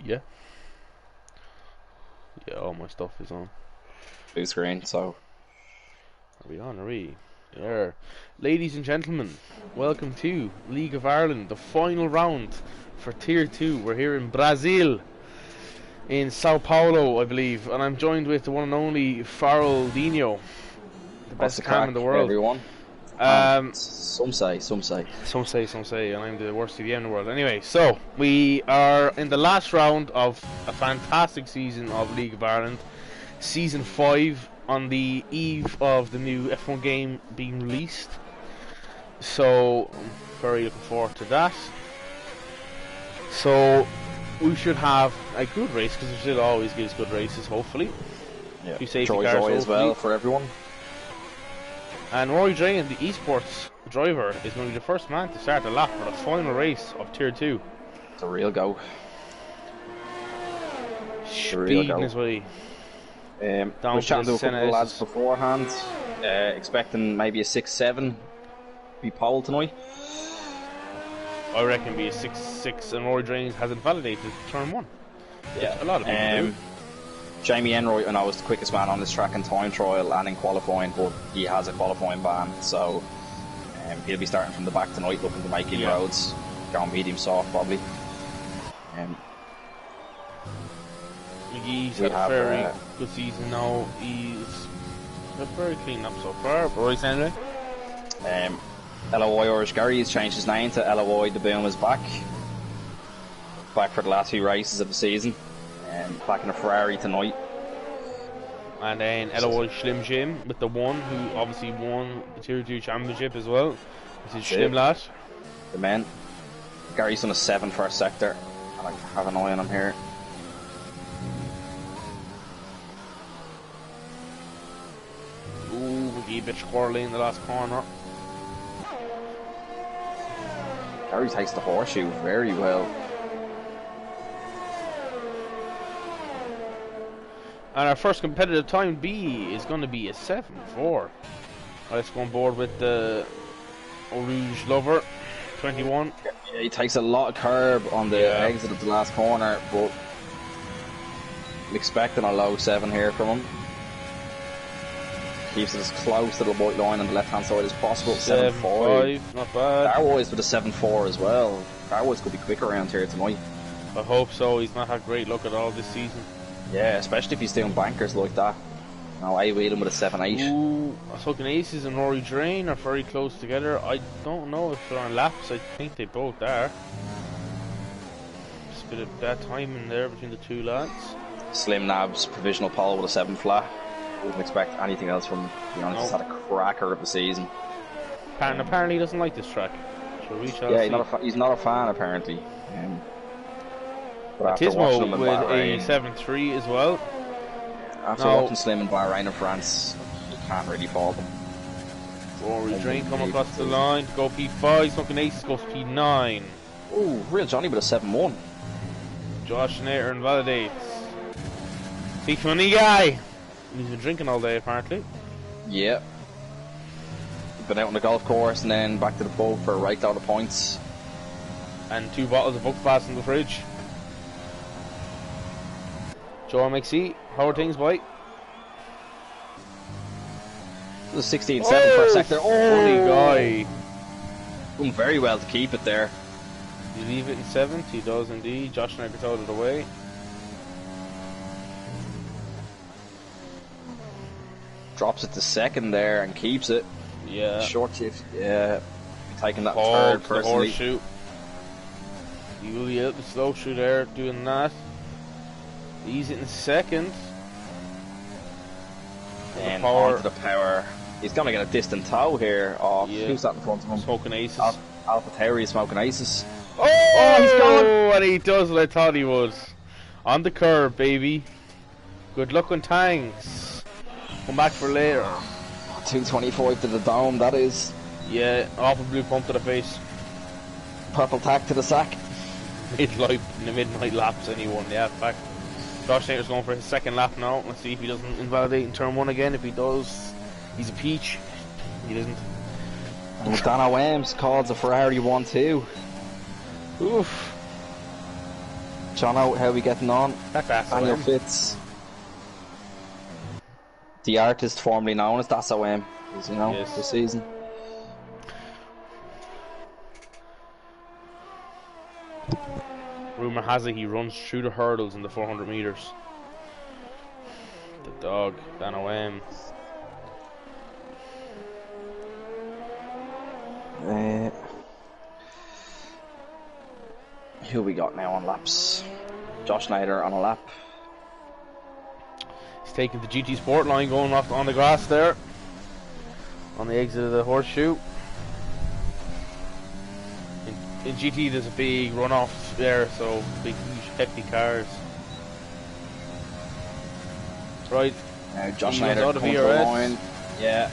Yeah. Yeah, all my stuff is on. Blue screen, so. Are we on? Are we? Yeah. Ladies and gentlemen, welcome to League of Ireland, the final round for Tier 2. We're here in Brazil, in Sao Paulo, I believe, and I'm joined with the one and only Farrell Dino, the What's best the cam crack, in the world. everyone? Some say. Some say, and I'm the worst CDM in the world. Anyway, so we are in the last round of a fantastic season of League of Ireland, Season 5, on the eve of the new F1 game being released. So I'm very looking forward to that. So we should have a good race, because Brazil always gives good races, hopefully. Yeah. Safety Joy cars, as well for everyone. And Rory Drain, the esports driver, is going to be the first man to start the lap for the final race of Tier 2. It's a real go. Speeding his way. I was chatting to a couple of lads beforehand, expecting maybe a 6-7 be pole tonight. I reckon it'll be a 6-6, and Rory Drain hasn't validated turn 1. Yeah, a lot of people do. Jamie Enroy, I know, was the quickest man on this track in time trial and in qualifying, but he has a qualifying ban, so he'll be starting from the back tonight, looking to make inroads. Going medium soft, probably. McGee's had a very good season now. He's very clean up so far. Royce anyway. LOI Irish Gary has changed his name to LOI The Boom is back. Back for the last few races of the season. Back in a Ferrari tonight. And then LOI Slim Jim with the one who obviously won the Tier 2 championship as well. This is Slim lad. The men. Gary's on a 7 first sector. I like to have an eye on him here. Ooh, McGee a bit squirrely in the last corner. Gary takes the horseshoe very well. And our first competitive time B is going to be a 7-4. Let's go on board with the Rouge Lover, 21. Yeah, he takes a lot of curb on the exit of the last corner, but I'm expecting a low 7 here from him. Keeps it as close to the white line on the left hand side as possible. 7-5, not bad. Darwise with a 7-4 as well. Darwise could be quick around here tonight. I hope so. He's not had great luck at all this season. Yeah, especially if he's doing bankers like that. No, I wheel him with a 7-8. Ooh, I was hoping Aces and Rory Drain are very close together. I don't know if they're on laps. I think they both are. Just a bit of bad timing there between the two lads. Slim Nabs, provisional pole with a 7 flat. Wouldn't expect anything else from him. To be honest, he's had a cracker of the season. And apparently he doesn't like this track. So we shall see. He's not a fan apparently. But after Tismo watching him in with Bahrain, a 7-3 as well. After watching Slim in Bahrain and France, you can't really fault him. Rory Drain come across the line to go P5, Smoking Aces goes P9. Ooh, real Johnny with a 7-1. Josh Nater invalidates. Big funny guy. He's been drinking all day apparently. Yeah. Been out on the golf course and then back to the pub for a right load of points. And 2 bottles of Buckfast in the fridge. Joe McC, how are things, boy? It was 16-7 first sector. Funny guy. Doing very well to keep it there. You leave it in 7th? He does indeed. Josh Nater out of the way. Drops it to 2nd there and keeps it. Yeah. Short shift. Yeah. Taking that 3rd personally. Horseshoe. Yulia, the slow shoe there, doing that. He's in 2nd. And onto the power. He's going to get a distant tow here off. Who's that in front of him? Smoking Aces. Alpha Terry Smoking Aces. Oh, he's gone! And he does what I thought he would. On the curb, baby. Good luck on tanks. Come back for later. 225 to the dome, that is. Yeah, off a blue pump to the face. Purple tack to the sack. Midnight, in the midnight laps, anyone, yeah, back. Josh Nater's going for his 2nd lap now. Let's see if he doesn't invalidate in turn 1 again. If he does, he's a peach. He doesn't. And Dana Williams calls a Ferrari 1-2. Oof. Jono, how are we getting on? That's Daniel Fitz. The artist formerly known as That's OM, as you know, Yes. this season. Rumour has it he runs through the hurdles in the 400 metres. The dog, Dan OM. Who we got now on laps? Josh Snyder on a lap. He's taking the GT Sport line, going off on the grass there. On the exit of the horseshoe. In GT there's a big runoff there, so big, huge, hefty cars. Right. Now Josh He Snyder was out of coming to the ERS. line. Yeah.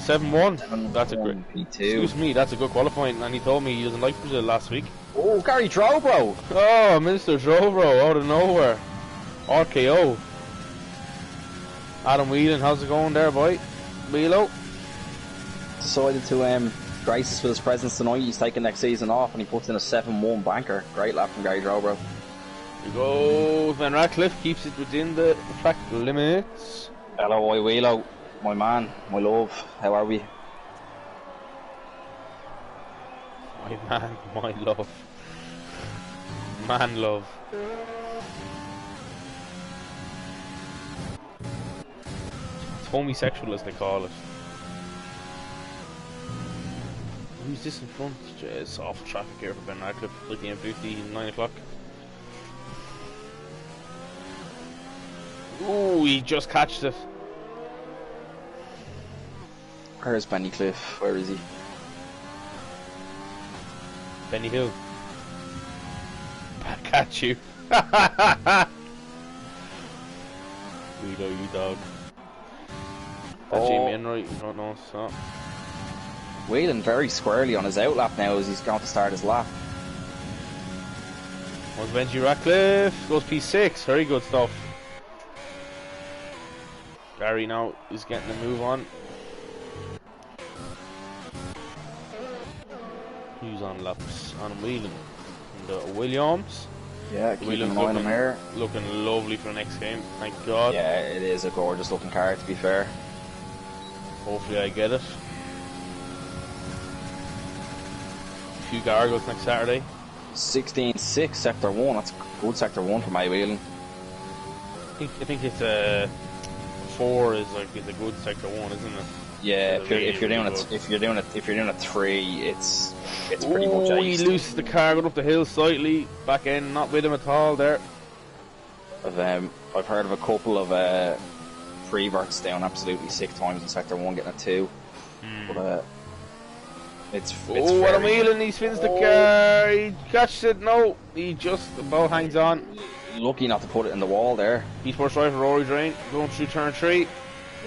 7-1. That's a great. P2. Excuse me, that's a good qualifying, and he told me he doesn't like Brazil last week. Oh, Gary Drobro. Oh, Mr. Drobro out of nowhere. RKO. Adam Whelan, how's it going there, boy? Wheelo? Decided to grace us with his presence tonight. He's taking next season off and he puts in a 7-1 banker. Great lap from Gary Drobro. Here we go. Van Ratcliffe keeps it within the track limits. Hello, Wheelo. My man, my love. How are we? My man, my love. Man love. It's homosexual as they call it. Who's this in front? It's off traffic here for Ben Radcliffe. Like the M50, 9 o'clock. Ooh, he just catched it. Where's Benny Cliff? Where is he? Benny Hill. Back at you. We know you, dog. That's Jamie Enright, you don't know, so. Whelan very squarely on his outlap now as he's going to start his lap. Was Benji Ratcliffe, goes P6, very good stuff. Gary now is getting a move on. Who's on laps? On Whelan. And Williams. Yeah, keeping Williams an eye on him here. looking lovely for the next game, thank God. Yeah, it is a gorgeous looking car to be fair. Hopefully I get it. A few Gargles next Saturday. 16.6 sector 1, that's good sector 1 for my Whelan. I think it's a 4 is a good sector 1, isn't it? Yeah, It's if you're doing really it 3, it's pretty much he ace. loses the car, going up the hill slightly, back end, not with him at all there. I've heard of a couple of freeverts down absolutely 6 times in sector 1 getting a 2. But it's what a very wheel, and he spins the car, he catches it, no, he just about hangs on. lucky not to put it in the wall there. He's first right for Rory Drain, going through turn 3.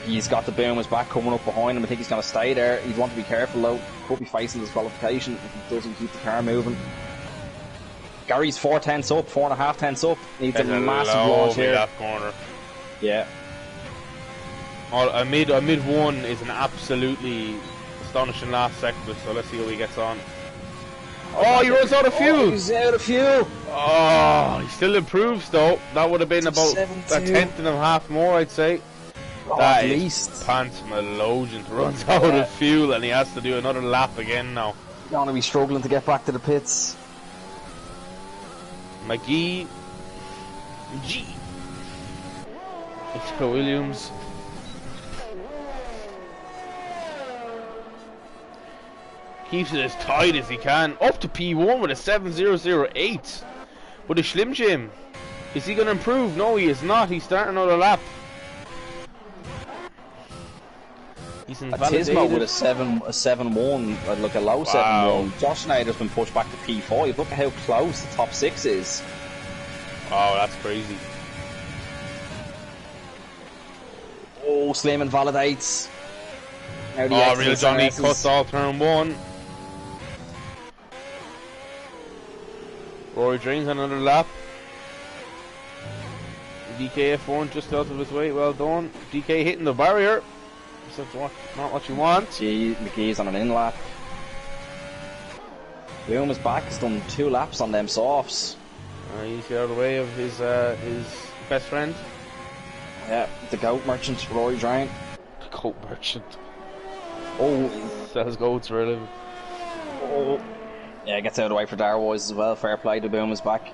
He's got the boom his back coming up behind him. I think he's going to stay there. He'd want to be careful though. Could be facing disqualification if he doesn't keep the car moving. Gary's 4 tenths up, 4.5 tenths up. Needs a massive launch here. That corner. Yeah. A mid 1 is an absolutely astonishing last sector, so let's see how he gets on. Oh, he runs out of fuel! Oh, he's out of fuel! Oh, he still improves though. That would have been about 7-2. a tenth and a half more, I'd say. Oh, That at is least. pants Melogent runs out of fuel and he has to do another lap again now. Going to be struggling to get back to the pits. McGee. G. Victor Williams. Keeps it as tight as he can. Up to P1 with a 7.008. With a Slim Jim. Is he going to improve? No, he is not. He's starting another lap. He's A invalidated. Tismo with a 7-1, like a low 7-1. Josh Snyder's been pushed back to P5. Look at how close the top 6 is. Oh, that's crazy. Oh, Slim invalidates. Now the Oh, exits Real and Johnny S's. cuts all turn 1. Rory Drains another lap. DKF1 just out of his way, well done. DK hitting the barrier. That's not what you want. Gee, McGee's on an in lap. Boom is back, he's done 2 laps on them softs. He's out of the way of his best friend. Yeah, the goat merchant, Rory Drain. The goat merchant. Oh, Sells goats for a living. oh. Yeah, gets out of the way for Darwise as well. Fair play, the boom is back.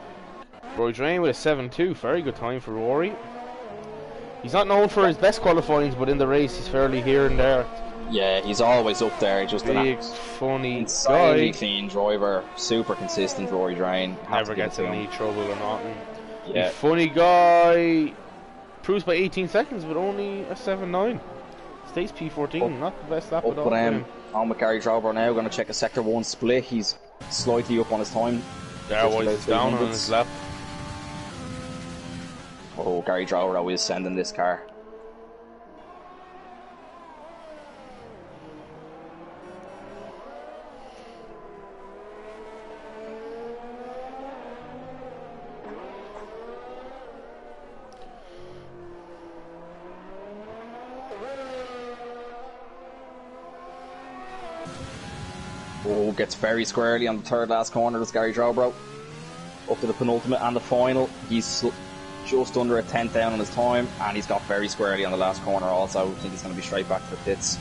Rory Drain with a 7-2. Very good time for Rory. He's not known for his best qualifyings, but in the race he's fairly here and there. Yeah, he's always up there. Just big, funny insanely guy. clean driver, super consistent. Rory Drain Never gets in any trouble or nothing. Yeah, Funny guy. Proves by 18 seconds, but only a 7-9. Stays P14, not the best lap at all. On with Gary Drover now, going to check a sector 1 split. He's slightly up on his time. Darwise is down on his lap. Oh, Gary Drover though is sending this car. Oh, gets very squarely on the third last corner. That's Gary Drobro. Up to the penultimate and the final. He's just under a tenth down on his time, and he's got very squarely on the last corner also. I think he's going to be straight back to the pits.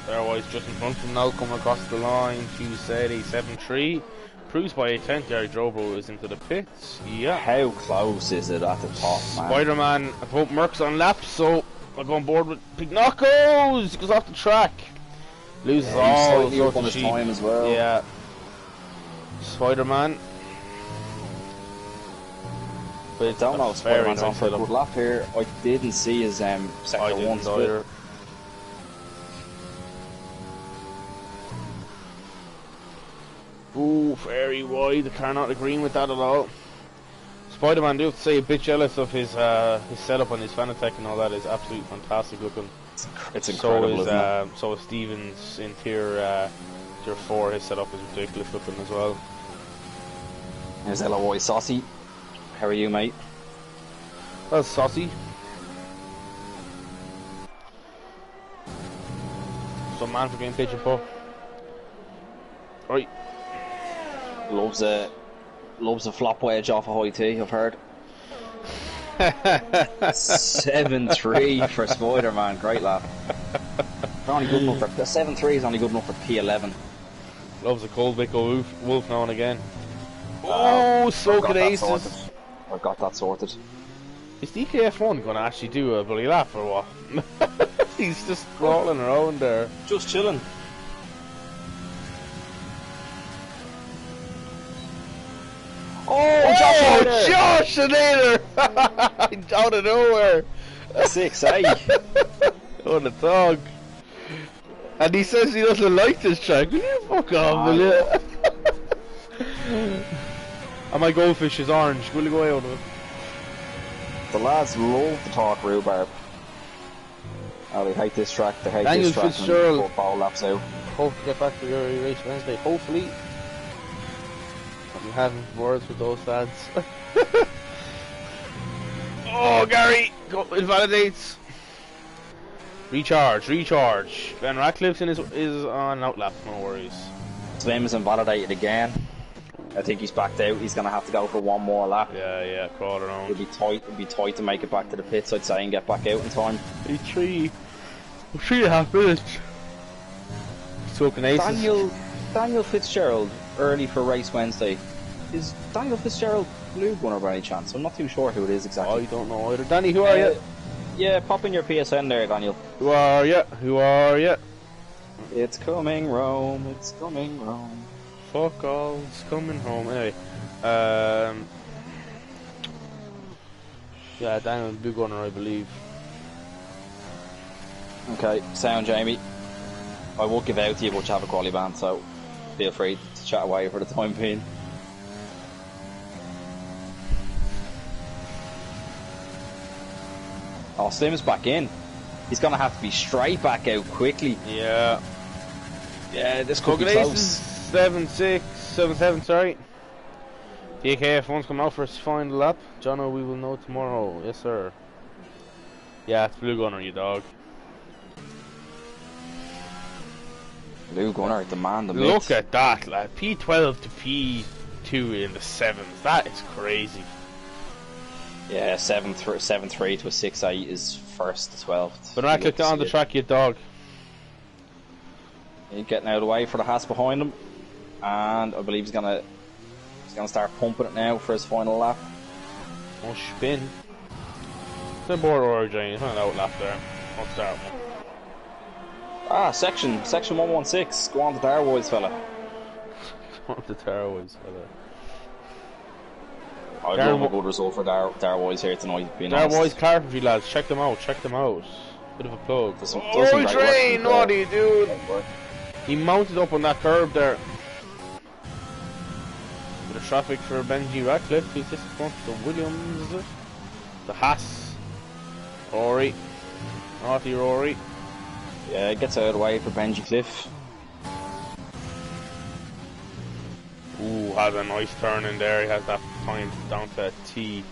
Darwise just in front of him now, coming across the line. Hughes said a 7-3. Proves by a tenth. Gary Drobro is into the pits. Yeah. How close is it at the top, man? Spider-Man, I hope Merck's on laps, so I'll go on board with Pignacos. He goes off the track. Loses all slightly up on his time as well. Yeah. Spider-Man. But I don't know if Spider-Man's on for a good lap here. I didn't see his sector 1 split. Ooh, very wide. The car not agreeing with that at all. Spider-Man, do have to say, a bit jealous of his setup on his Fanatec and all that. Is absolutely fantastic looking. It's incredible, isn't it? So is Stevens in tier 4. His setup is ridiculous looking as well. Here's LOI Saucy. How are you, mate? Well, Saucy. Some man for getting pitch and pull. Right. Loves a flop wedge off a high tee, I've heard. 7-3 for Spider-Man, great lap. They're only good enough for the 7-3 is only good enough for P11. Loves a cold Bickle wolf now and again. Oh, soaking aces. I've got that sorted. Is DKF1 going to actually do a bloody lap or what? He's just crawling around there. Just chilling. Oh, Josh Nader! Out of nowhere. 6-8. What a dog. And he says he doesn't like this track. Will you fuck off, will you? And my goldfish is orange. Will you go out of it? The lads love to talk rhubarb. Oh, they hate this track. They hate Daniel this track. Fitzgerald. Ball laps out. Hope to get back to your race Wednesday. Hopefully. I'm having words with those lads. Oh, Gary! Go, invalidates. Recharge. Ben Ratcliffe's is on outlap, no worries. Slim is invalidated again. I think he's backed out. He's going to have to go for one more lap. Yeah, crawl around. It'll be tight to make it back to the pits, I'd say, and get back out in time. 3.5 minutes. Soaking aces. Daniel Fitzgerald, early for race Wednesday. Is Daniel Fitzgerald blue gunner by any chance? I'm not too sure who it is exactly. I don't know either. Danny, who are you? Yeah, pop in your PSN there, Daniel. Who are you? It's coming, Rome. It's coming, Rome. Fuck all, it's coming home. Anyway, yeah, Daniel blue gunner, I believe. Okay, sound, Jamie. I will give out to you, but you have a quality band, so feel free to chat away for the time being. Oh, Slim's back in. He's going to have to be straight back out quickly. Yeah, this could be close. 7-6, 7-7, sorry. The AKF1's coming out for his final lap. Jono, we will know tomorrow. Yes, sir. Yeah, it's blue gunner, you dog. Blue gunner, demand the mix. Look at that, lad. P12 to P2 in the 7s. That is crazy. Yeah, 7-3 to a 6-8 is first to 12th. But right, click on the track, you dog. He's getting out of the way for the Haas behind him, and I believe he's gonna start pumping it now for his final lap. Oh, spin. The board origin, he's not out lap there. I'll start one. Ah, section 116. Go on to Darwood's fella. Go on to Darwood's fella. I'd love a good result for Darwood's here tonight. Darwood's carpentry lads, check them out. Bit of a plug. Oh, train! What are you doing? He mounted up on that curb there. Bit of traffic for Benji Ratcliffe. He's just in front of the Williams, is it? The Haas. Rory. Naughty Rory. Yeah, it gets out of the way for Benji Cliff. Ooh, has a nice turn in there. He has that time down to a T.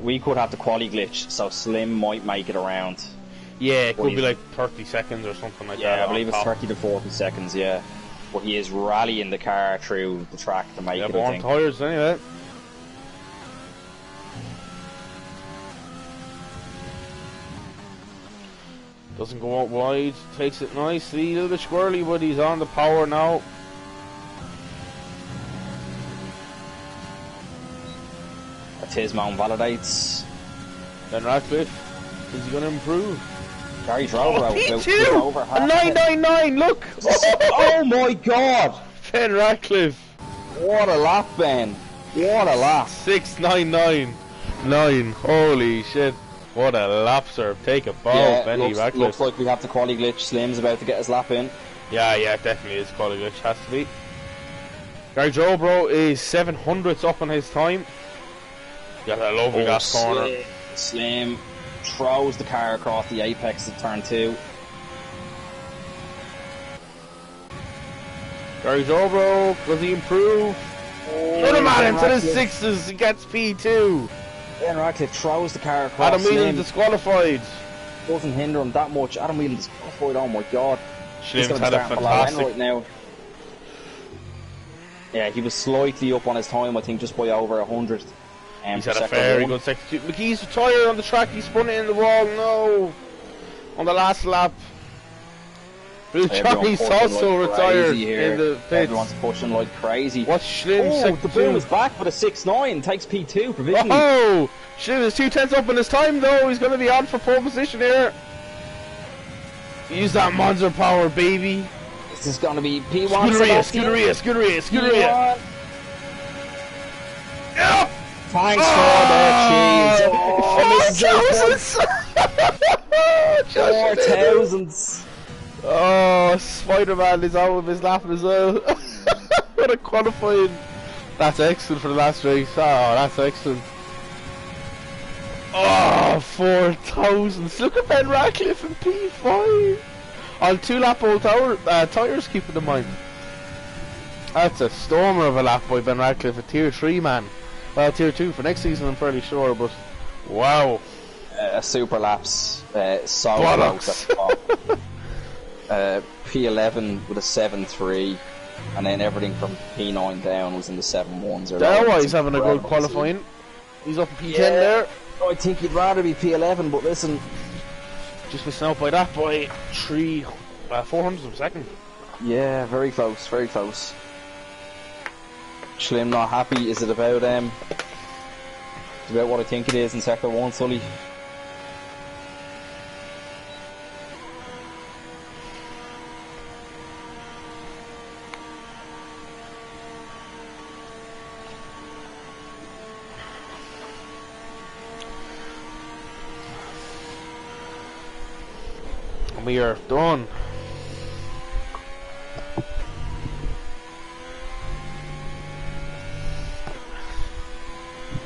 We could have the quali glitch, so Slim might make it around. Yeah, it could be like 30 seconds or something like that. Yeah, I believe it's 30 to 40 seconds, yeah. But he is rallying the car through the track to make it, I think. Tyres anyway. Doesn't go out wide, takes it nicely. A little bit squirrely, but he's on the power now. Tismount validates. Ben Ratcliffe, is he going to improve? Gary Drover out. P2! A 999, look! Oh my god! Ben Ratcliffe. What a lap, Ben. What a lap. 6.999. Holy shit. What a lap, sir. Take a bow, yeah, Benny Ratcliffe. Looks like we have the quali glitch. Slim's about to get his lap in. Yeah, definitely is quali glitch. Has to be. Gary Joe is 700ths up on his time. Got a lovely gas corner. Slim throws the car across the apex of turn 2. Gary Joe, does he improve? Put him at him to the 6s. He gets P2. Ben Ratcliffe throws the car across. Adam Whelan disqualified. Doesn't hinder him that much. Adam Whelan disqualified. Oh my god. Slim's had a fantastic. Right now. Yeah, he was slightly up on his time, I think, just by over 100. He's had a very good second. McGee's retired on the track. He spun it in the wall. No, on the last lap. Johnny's also like retired here. in the pits. Everyone's pushing like crazy. What's Schlimm's the boom is back with a 6.9. Takes P2 provisionally. Oh, Schlimm is 2/10 up in his time though. He's going to be on for pole position here. Use that Monster power, baby. This is going to be P1. Scuderia. Yeah. Thanks for the cheese. 4,000. Oh, Spider-Man is out of his lap as well. What a qualifying. That's excellent for the last race. Oh, that's excellent. Oh, 4,000. Look at Ben Ratcliffe in P5. On 2-lap old tyres, keep in mind. That's a stormer of a lap by Ben Ratcliffe, a tier 3 man. Well, tier 2 for next season, I'm fairly sure, but wow. Super laps, so bollocks. close at P11 with a 7.3, and then everything from P9 down was in the 7.1s. Darwise having a good qualifying. He's up in P10 there. I think he'd rather be P11, but listen. Just missing out by that by 400 of a second. Yeah, very close, very close. Schlimm not happy. Is it about it's about what I think it is in sector 1, Sully? We are done.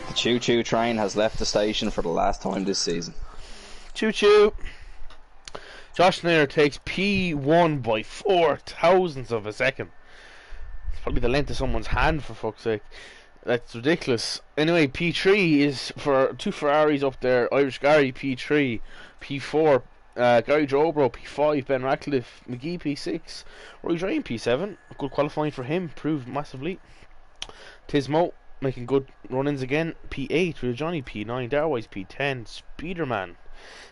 The choo-choo train has left the station for the last time this season. Choo-choo. Josh Nair takes P1 by 4,000ths of a second. It's probably the length of someone's hand, for fuck's sake. That's ridiculous. Anyway, P3 is for 2 Ferraris up there. Irish Gary P3, P4 Gary Jobro P5, Ben Ratcliffe, McGee P6, Roy Drain P7. Good qualifying for him, proved massively. Tismo making good run-ins again. P8 with Johnny. P9 Darwise. P10 Speederman.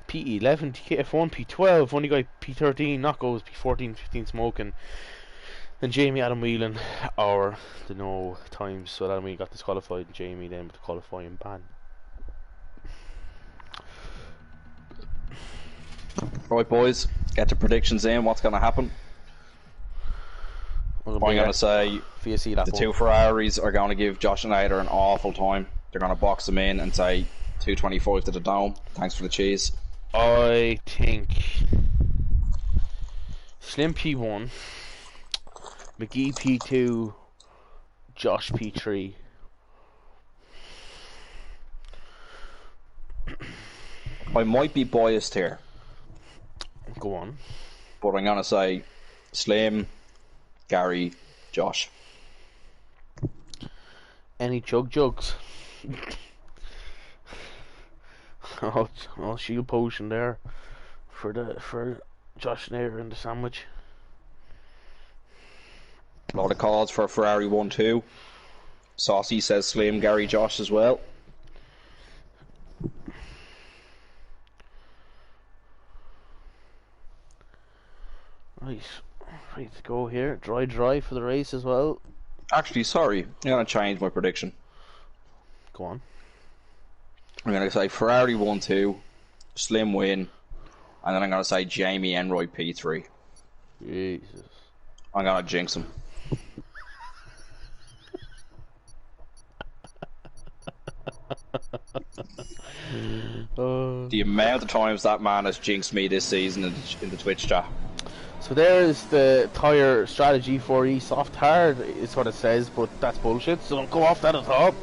P11 TKF1. P12 Funny Guy. P13 Knockos. P14 15 Smoking. Then Jamie Adam Whelan or the no times, so that we got disqualified. Jamie then with the qualifying ban. Right, boys, get the predictions in. What's going to happen? I'm going to say the two Ferraris are going to give Josh and Ada an awful time. They're going to box them in and say 225 to the dome. Thanks for the cheese. I think Slim P1, McGee P2, Josh P3. I might be biased here. Go on. But I'm going to say Slim, Gary, Josh. Any jugs? oh, shield potion there for Josh Nair and the sandwich. A lot of calls for Ferrari 1-2. Saucy says Slim, Gary, Josh as well. Right, ready to go here. Dry for the race as well. Actually, sorry, I'm going to change my prediction. Go on. I'm going to say Ferrari 1-2, Slim win, and then I'm going to say Jamie Enroy P3. Jesus. I'm going to jinx him. The amount of times that man has jinxed me this season in the Twitch chat. So there's the tyre strategy for soft hard is what it says, but that's bullshit, so don't go off that at all.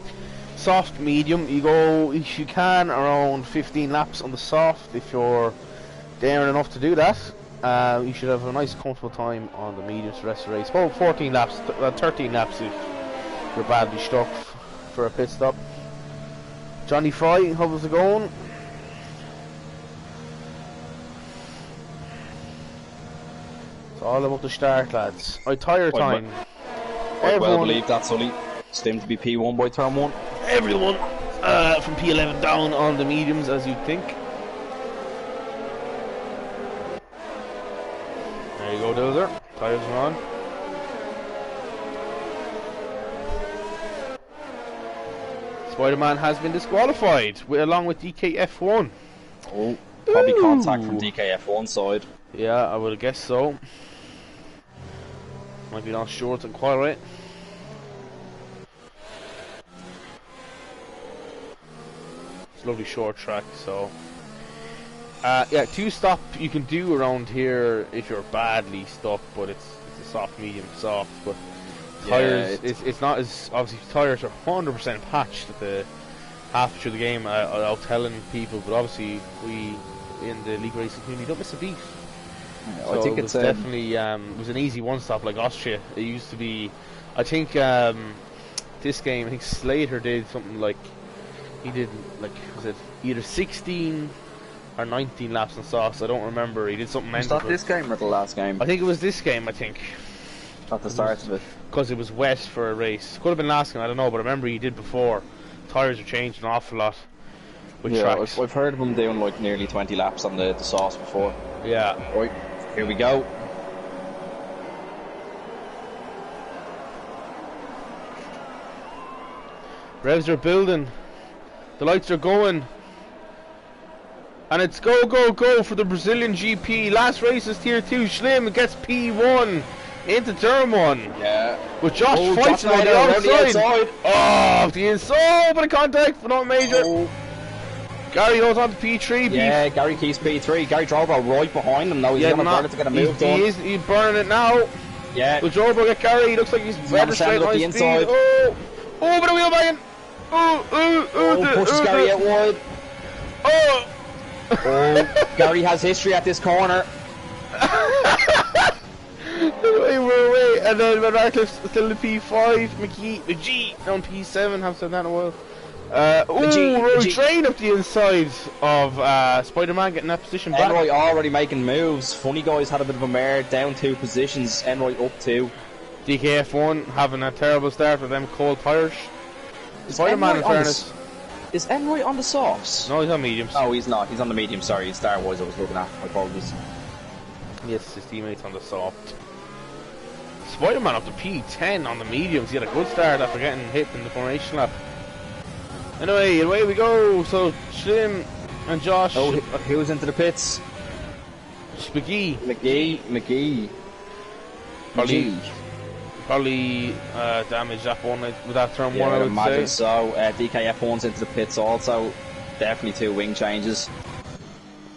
Soft medium, you go if you can around 15 laps on the soft if you're daring enough to do that. You should have a nice comfortable time on the mediums the rest of the race. Well, 14 laps, 13 laps if you're badly stuck for a pit stop. Johnny Fry, how's it going? It's all about the start, lads. Right, tyre time. I well believe that's only Slim to be P1 by turn 1. Everyone from P11 down on the mediums, as you'd think. There you go, Dozer. Tyres are on. Spider-Man has been disqualified, along with DKF1. Oh, probably contact from DKF1 side. Yeah, I would guess so. Might be not sure to inquire it. It's a lovely short track, so. Yeah, 2-stop you can do around here if you're badly stuck, but it's a soft, medium, soft. But tires, yeah, it's not as obviously tires are 100% patched at the half through the game. I'll telling people, but obviously we in the league racing community don't miss a beat. Yeah, so I think it's definitely it was an easy one-stop like Austria. It used to be. I think this game, I think Slater did something like he did was it either 16 or 19 laps on softs. I don't remember. He did something mental. Was that this game or the last game? I think it was this game. I think at the start of it because it was wet for a race. Could have been last game. I don't know, but I remember he did before. Tires are changed an awful lot with tracks. I've heard of him doing like nearly 20 laps on the sauce before. Yeah. Right, here we go. Revs are building. The lights are going. And it's go, go, go for the Brazilian GP. Last race is Tier 2. Schlim gets P1 into turn 1. Yeah. But Josh fights him on the outside. Oh, the inside. Bit of contact, but not major. Oh. Gary goes on to P3. Yeah, Gary keeps P3. Gary Drobo right behind him now. He's going to burn it to get a move done. He's burning it now. Yeah. But Drobo get Gary. He looks like he's better straight line speed. Inside. Oh, bit of wheel banging. Pushes Gary out wide. Oh. Gary has history at this corner. We're away, and then Van Radcliffe's still in P5. McGee on P7. Haven't said that in a while. Train up the inside of Spider-Man getting that position back. Enroy already making moves. Funny Guys had a bit of a mare, down 2 positions. Enroy up 2. DKF1 having a terrible start with them cold tires. Spider-Man, in fairness. Is Enroy on the softs? No, he's on mediums. No, he's not. He's on the medium. Sorry, it's Star Wars I was looking at. My apologies. Yes, his teammate's on the soft. Spider-Man up to P10 on the mediums. He had a good start after getting hit in the formation lap. Anyway, away we go. So, Slim and Josh. Oh, who's into the pits? McGee. Probably damage that one with that turn yeah, one, I would imagine say. So. DKF1's into the pits also. Definitely 2 wing changes.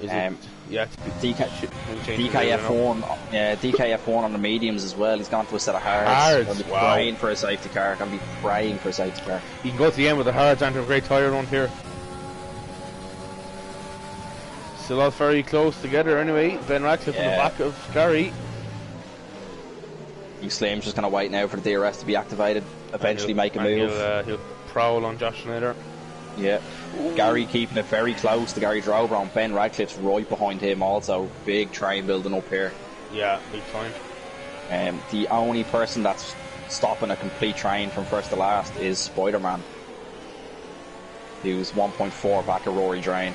Is it? Yeah, DKF1 on the mediums as well. He's gone to a set of hards. Gonna be praying for a safety car. He can go to the end with the hards and a great tyre run here. Still all very close together anyway. Ben Ratcliffe in the back of Gary. Slim's just going to wait now for the DRS to be activated. Eventually make a move. He'll prowl on Josh Schneider. Yeah. Ooh. Gary keeping it very close to Gary Drover, and Ben Radcliffe's right behind him also. Big train building up here. Yeah, big time. The only person that's stopping a complete train from first to last is Spider-Man. He was 1.4 back of Rory Drain.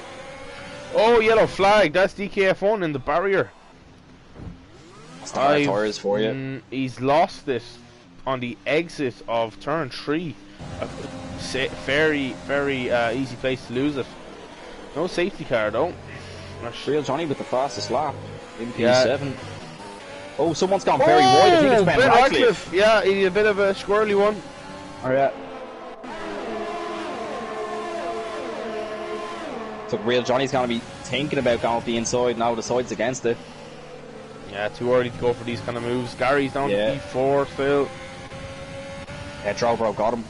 Oh, yellow flag. That's DKF1 in the barrier. Tires for you. He's lost this on the exit of turn 3. A very, very easy place to lose it. No safety car though. Real Johnny with the fastest lap in P7. Yeah. Oh, someone's gone very wide. I think it's Ben Radcliffe. Yeah, he's a bit of a squirrely one. Oh yeah. So Real Johnny's going to be thinking about going up the inside now. The side's against it. Yeah, too early to go for these kind of moves. Gary's down to P4 still. Yeah, Drobro got him.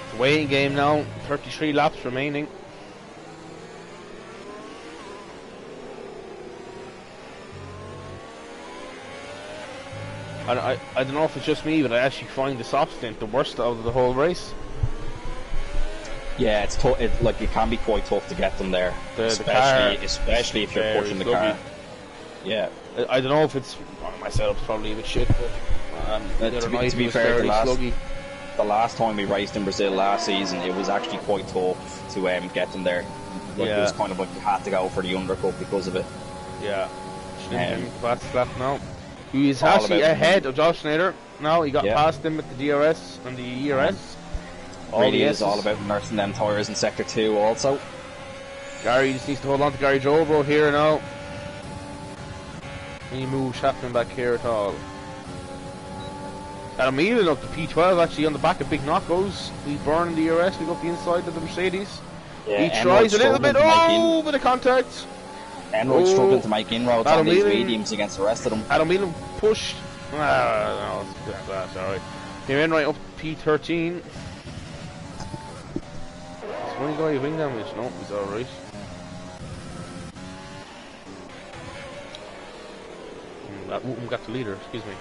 It's a waiting game now. 33 laps remaining. I don't know if it's just me, but I actually find the soft stint the worst out of the whole race. Yeah, it's tough. It can be quite tough to get them there, especially if you're pushing the car. Yeah, I don't know if it's my setup's probably a bit shit, but to be fair, the last time we raced in Brazil last season, it was actually quite tough to get them there. It was kind of like you had to go for the undercut because of it. Yeah, fast lap now. He is actually ahead of Josh Schneider now. He got past him with the DRS and the ERS. Really is all about nursing them tyres in Sector 2 also. Gary just needs to hold on to Gary Drobo here now. Any moves happening back here at all? Adam Elan up to P12 actually on the back of big knockos. He's burning the ERS. We got the inside of the Mercedes. Yeah, he tries a little bit. Bit of contact. Enroyd's struggling to make inroads on these mediums against the rest of them. Adam Elan pushed. No, that's alright. Came in right up P13. One guy wing damage, no, he's alright. That got the leader, excuse me.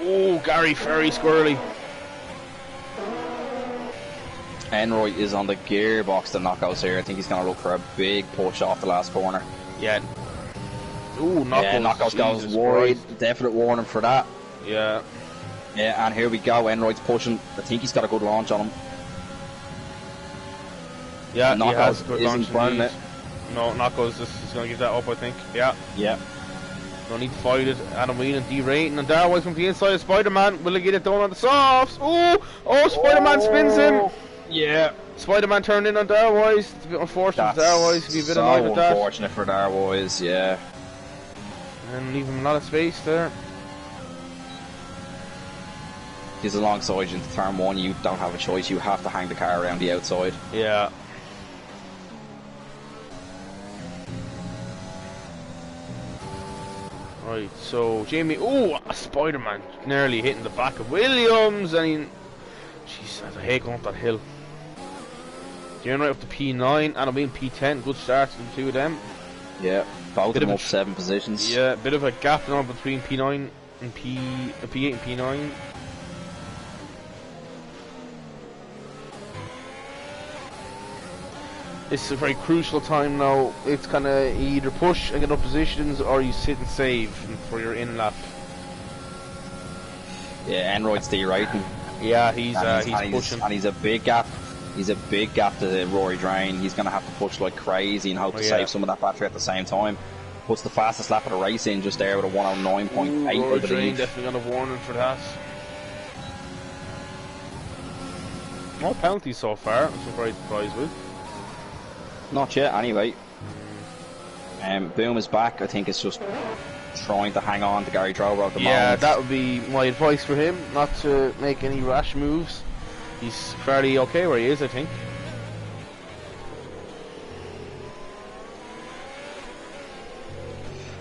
Oh, Gary, very squirrely. Enroy is on the gearbox to knockouts here. I think he's going to look for a big push off the last corner. Yeah. Ooh, knockouts goes wide. Definite warning for that. Yeah. Yeah, and here we go. Enroy's pushing. I think he's got a good launch on him. Yeah, he has good launch indeed. No, Knocko's just going to give that up, I think. Yeah. Yeah. No need to fight it. Adam Whelan derating, and Darwise from the inside of Spider-Man. Will he get it done on the softs? Oh, Spider-Man spins him. Yeah. Spider-Man turned in on Darwise. It's a bit unfortunate for Darwise to be a bit annoyed with that. Unfortunate for Darwise, yeah. And leave him a lot of space there. He's alongside you into turn 1. You don't have a choice. You have to hang the car around the outside. Yeah. Right, so Jamie, Spider-Man nearly hitting the back of Williams. I mean, jeez, I hate going up that hill. Getting right up to P9, and I'm in P10. Good start to the two of them. Yeah, both of them up 7 positions. Yeah, bit of a gap now between P9 and P8 and P9. It's a very crucial time now. It's kind of either push and get up positions, or you sit and save for your in lap. Yeah, Enroyd's de-rating. Yeah, he's pushing. And he's a big gap. He's a big gap to Rory Drain. He's going to have to push like crazy and hope to save some of that battery at the same time. Puts the fastest lap of the race in just there with a 109.8, I Rory Drain believe. definitely got a warning for that. No penalties so far, I'm very surprised with. Not yet, anyway. Boom is back. I think it's just trying to hang on to Gary Drover at the moment. Yeah, that would be my advice for him, not to make any rash moves. He's fairly okay where he is, I think.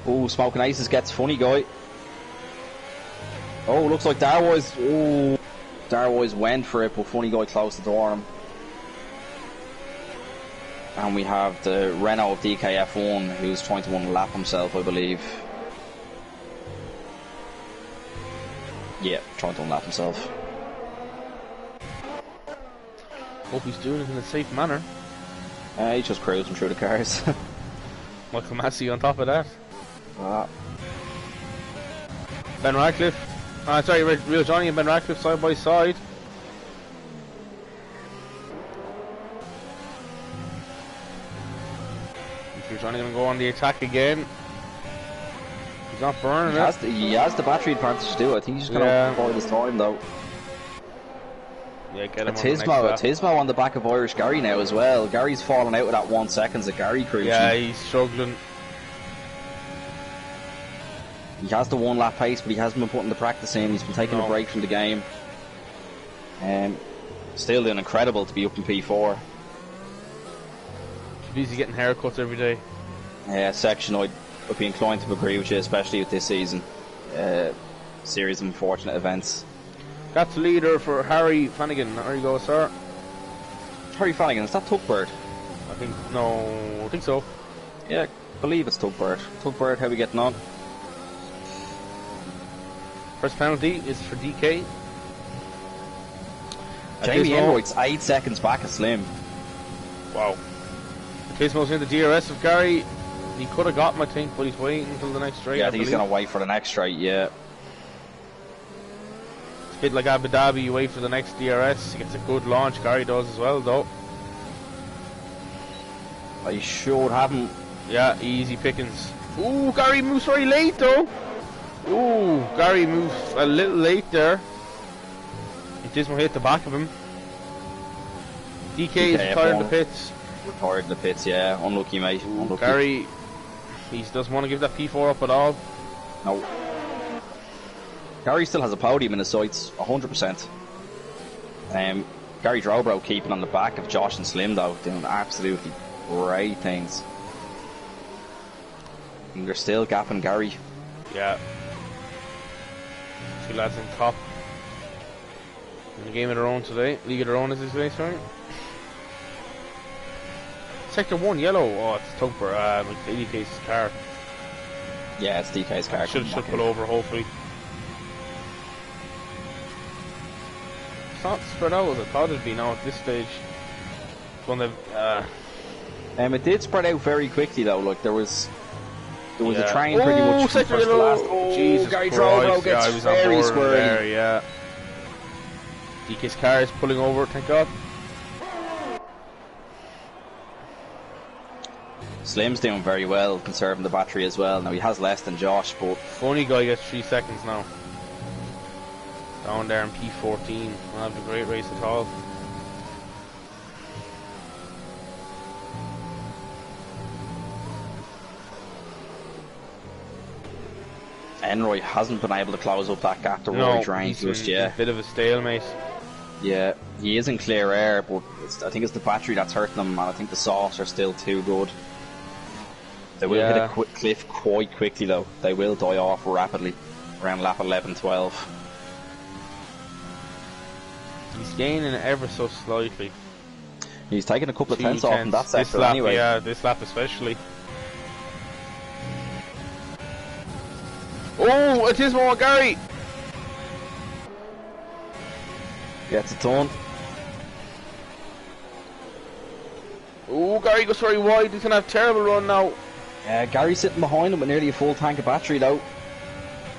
Oh, Smoking Aces gets funny guy. Oh, looks like Darwise went for it, but Funny Guy closed the door on him. And we have the Renault of DKF1 who's trying to unlap himself, I believe. Yeah, trying to unlap himself. Hope he's doing it in a safe manner. He's just cruising through the cars. Michael Massey on top of that. Ben Radcliffe. Sorry, Real Johnny and Ben Radcliffe side by side. Real Johnny gonna go on the attack again. He's not burning it. He has the battery advantage to do it. I think he's just gonna avoid his time though. Yeah, get him Tismo on the back of Irish Gary now as well. Gary's falling out with that 1 second of Gary cruising. Yeah, he's struggling. He has the 1 lap pace, but he hasn't been putting the practice in. He's been taking a break from the game. Still doing incredible to be up in P4. He's busy getting haircuts every day. Yeah, section I'd be inclined to agree with you, especially with this season. Series of unfortunate events. That's the leader for Harry Flanagan. There you go, sir. Harry Flanagan, is that Tugbird? I think so. Yeah, I believe it's Tugbird. Tugbird, how are we getting on? First penalty is for DK. Jamie Enroyd's 8 seconds back of Slim. Wow. Tismo's in the DRS of Gary. He could have got him, I think, but he's waiting until the next straight. Yeah, I think he's going to wait for the next straight, yeah. It's a bit like Abu Dhabi, you wait for the next DRS. He gets a good launch. Gary does as well, though. I should have him. Yeah, easy pickings. Ooh, Gary moves very late, though. Ooh, Gary moves a little late there. Tismo hit the back of him. DK is retired in the pits. Retired in the pits, yeah. Unlucky, mate. Unlucky. Gary, he doesn't want to give that P4 up at all. No. Gary still has a podium in his sights, 100%. Gary Drobro keeping on the back of Josh and Slim, though, doing absolutely great things. And they're still gapping Gary. Yeah. Two lads in top. In the game of their own today. League of their own is this today, sorry. Sector 1, yellow. Oh, it's Tupper. DK's car. Yeah, it's DK's car. Should pull over, hopefully. It's not spread out as I thought it'd be now at this stage. It did spread out very quickly though. Like there was a train pretty much from first to last. Oh, Jesus Gary Christ. Drobo gets I was very on board squirrely. there, yeah. DK's car is pulling over, thank God. Slim's doing very well, conserving the battery as well. Now he has less than Josh, but Funny Guy gets 3 seconds now. Down there in P14. Not have a great race at all. Enroy hasn't been able to close up that gap to Rory Drain just yet. A bit of a stalemate. Yeah, he is in clear air, but I think it's the battery that's hurting him, and I think the softs are still too good. They will hit a cliff quite quickly though. They will die off rapidly around lap 11-12. He's gaining ever so slightly. He's taking a couple of tenths off in that sector lap, anyway. Yeah, this lap especially. Oh, it is more Gary! Gets a ton. Oh, Gary goes very wide. He's going to have a terrible run now. Gary's sitting behind him with nearly a full tank of battery though.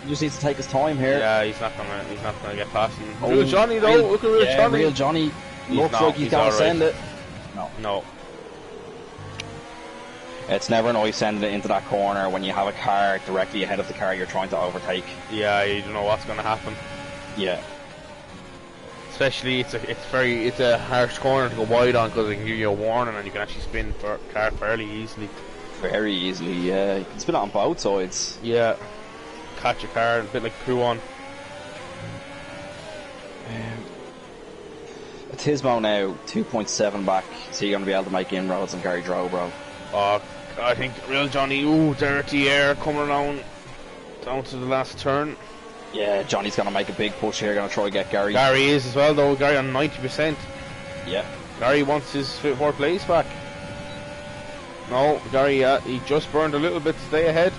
He just needs to take his time here. Yeah, he's not gonna get past him. Real Johnny though, look at Real Johnny. Real Johnny looks like he's gonna send it. No. It's never nice sending it into that corner when you have a car directly ahead of the car you're trying to overtake. Yeah, you don't know what's gonna happen. Yeah. Especially it's a harsh corner to go wide on because it can give you a warning and you can actually spin the car fairly easily. Very easily, yeah. You can spin it on both sides. Yeah. Catch a car, a bit like crew on. Tismo now 2.7 back, so you're going to be able to make inroads on Gary Drobro. Oh, I think Real Johnny, dirty air coming around down to the last turn. Yeah, Johnny's going to make a big push here, going to try to get Gary. Gary is as well though, Gary on 90%. Yeah. Gary wants his 4th place back. No, Gary, he just burned a little bit to stay ahead.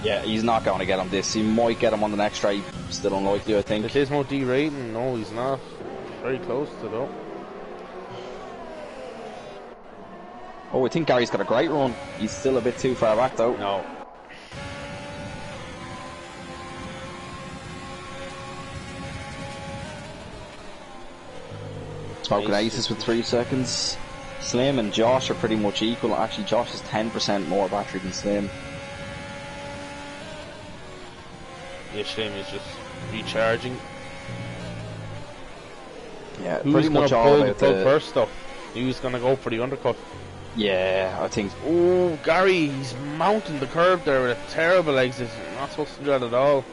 Yeah, he's not going to get him this. He might get him on the next straight. Still unlikely, I think. It is no derating. No, he's not. Very close to though. Oh, I think Gary's got a great run. He's still a bit too far back though. No. Smoking aces with 3 seconds. Slim and Josh are pretty much equal. Actually, Josh has 10% more battery than Slim. Yeah, Slim is just recharging. Yeah, Who's pretty much all pull about the plug first though? Who's gonna go for the undercut? Yeah, I think. Oh, Gary, he's mounting the curb there with a terrible exit. You're not supposed to do that at all.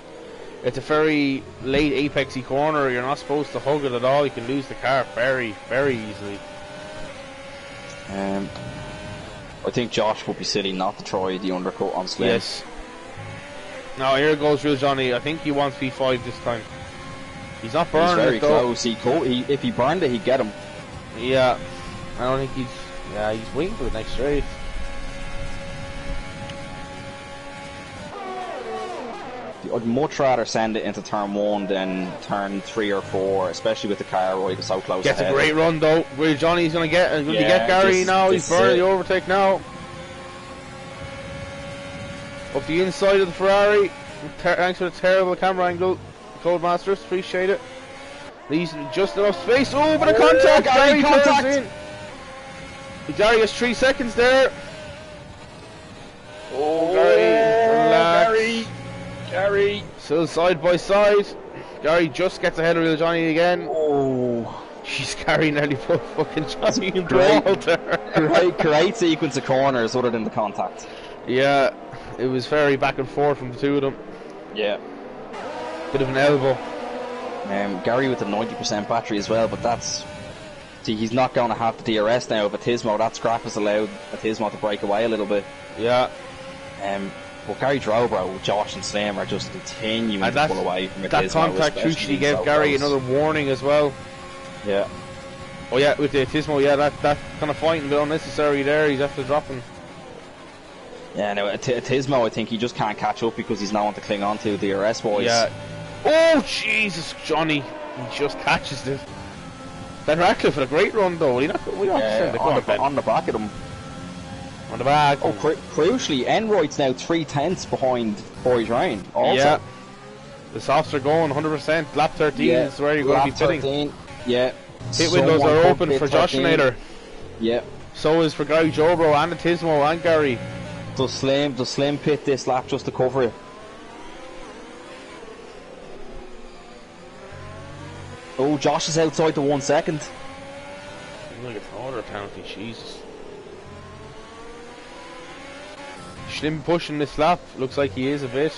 It's a very late apexy corner. You're not supposed to hug it at all. You can lose the car very, very easily. I think Josh would be silly not to try the undercut on Slim. Yes. Now here goes Real Johnny. I think he wants P5 this time. He's not burning. He's very it though. close. If he burned it, he'd get him. Yeah. I don't think he's. Yeah, he's waiting for the next straight. I'd much rather send it into turn 1 than turn 3 or 4, especially with the car right so close Gets ahead. a great run though. Real Johnny's gonna get. Get Gary now. He's burning the overtake now. Up the inside of the Ferrari. Thanks for the terrible camera angle, Codemasters. Appreciate it. Leaves just enough space. Oh, bit of contact. Gary contact. In. Gary has 3 seconds there. Oh, Gary. Still side by side. Gary just gets ahead of Real Johnny again. Oh. She's Gary nearly put fucking Johnny in the wall there. Great sequence of corners other than the contact. Yeah, it was very back and forth from the two of them. Yeah. Bit of an elbow. Gary with the 90% battery as well, but that's... See, he's not going to have the DRS now of Atismo. That scrap has allowed Atismo to break away a little bit. Yeah. But Gary Drobro, Josh and Slim are just continuing to pull away from Atismo. That contact usually gave Gary another warning as well. Yeah. Oh yeah, with the Atismo, yeah, that kind of fighting a bit unnecessary there. He's after dropping. Yeah, no, Atismo, I think he just can't catch up because he's no one to cling on to, DRS boys. Yeah. Oh, Jesus, Johnny. He just catches it. Ben Ratcliffe with a great run, though. We don't on the back of him. On the back. Oh, crucially, Enroyd's now 3/10 behind Boys Rain. Also. Yeah. The softs are going 100%. Lap 13 is where you're going to be pitting. 13. Yeah. Pit windows are open for Josh Nader. Yeah. So is for Gary Jobro and Atismo and Gary. Does Slim pit this lap just to cover it? Oh, Josh is outside the 1 second. I'm going to get another penalty, Jesus. Slim pushing this lap. Looks like he is a bit.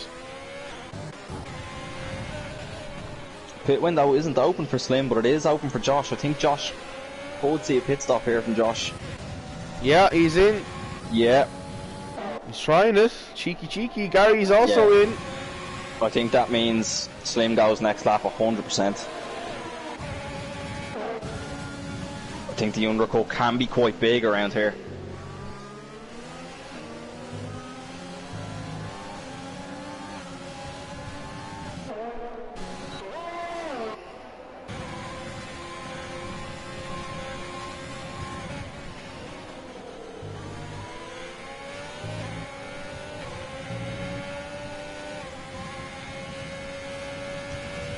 Pit window isn't open for Slim, but it is open for Josh. I think Josh could see a pit stop here from Josh. Yeah, he's in. Yeah. He's trying it. Cheeky. Gary's also in. I think that means Slim goes next lap 100%. I think the undercut can be quite big around here.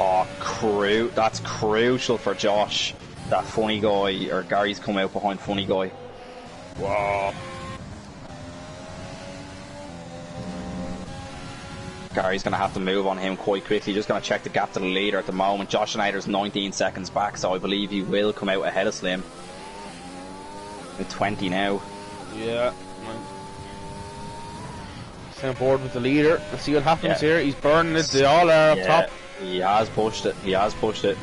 Oh, that's crucial for Josh. That funny guy, or Gary's come out behind funny guy. Wow. Gary's going to have to move on him quite quickly. Just going to check the gap to the leader at the moment. Josh Schneider's 19 seconds back, so I believe he will come out ahead of Slim. With 20 now. Yeah. Stay on board with the leader. Let's see what happens here. He's burning it. They all are up top. He has pushed it. He has pushed it.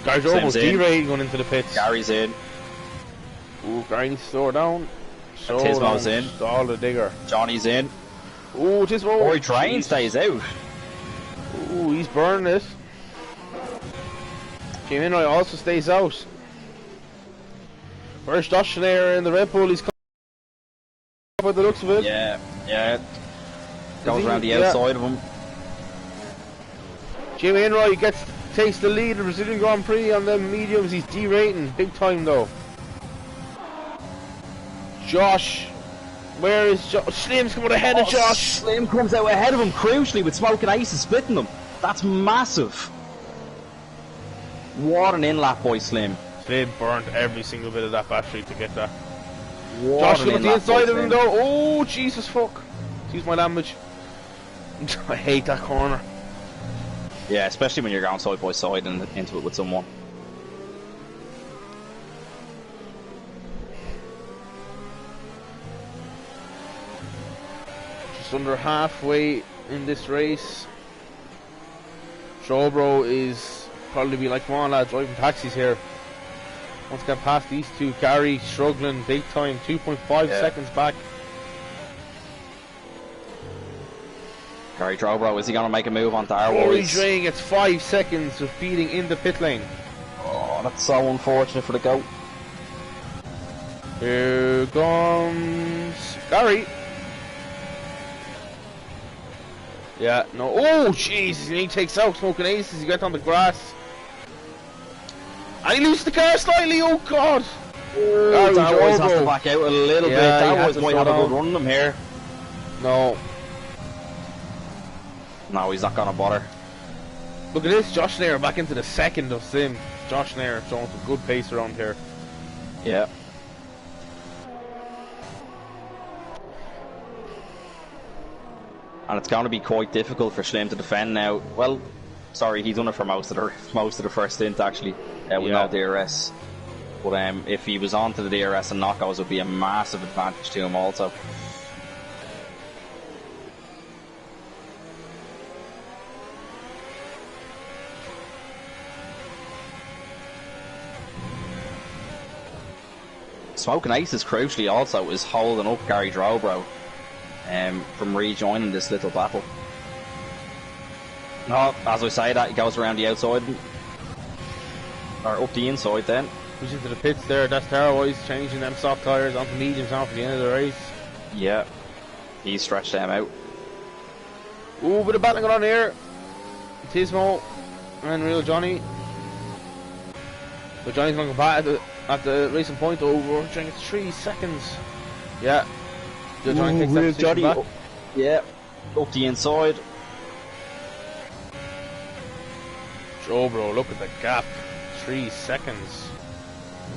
Gary's almost D-rated going into the pits. Gary's in. Ooh, Gary needs to slow down. Tismo's in. All the digger. Johnny's in. Ooh, Tismo. Roy Train stays out. Ooh, he's burning it. Came in, also stays out. Where's Josh there in the Red Bull? He's coming by the looks of it. Yeah. Goes around the outside of him. Jimmy Enroy takes the lead in the Brazilian Grand Prix on the mediums. He's D-rating big time though. Josh, where is Josh? Slim's coming ahead of Josh. Slim comes out ahead of him crucially with Smoking Aces splitting them. That's massive. What an in-lap by Slim. Slim burnt every single bit of that battery to get that. What Josh, look at the inside of him though. Oh, Jesus fuck. Excuse my language. I hate that corner. Yeah, especially when you're going side by side and into it with someone. Just under halfway in this race. Showbro is probably be like, come on lads, driving taxis here. Once get past these two, Gary struggling big time, 2.5 seconds back. Gary Drobro, is he going to make a move onto R12? Rory Dre gets 5 seconds of beating in the pit lane. Oh, that's so unfortunate for the GOAT. Here comes Gary. Yeah, no. Oh, Jesus, he takes out Smoking Aces. He got on the grass. And he loses the car slightly. Oh, God. Oh, that always has to back out a little bit. That always might have a good run him here. No. No, he's not going to bother. Look at this. Josh Nair back into the second of Sim. Josh Nair showing some good pace around here. Yeah. And it's going to be quite difficult for Slim to defend now. Well, sorry, he's done it for most of the first stint actually, with no DRS. But if he was on to the DRS and knockouts, would be a massive advantage to him also. Smoking Aces crucially also is holding up Gary Drobro from rejoining this little battle. No, as I say that, he goes around the outside, or up the inside then. Push into the pits there, that's terrible. He's changing them soft tyres onto mediums now for the end of the race. Yeah, he's stretched them out. Ooh, bit of battling going on here. Tismo and Real Johnny. But Johnny's going to come back at the racing point over. Johnny gets 3 seconds. Yeah. Johnny takes that Johnny back. Yeah, up the inside. Joe, bro, look at the gap. 3 seconds.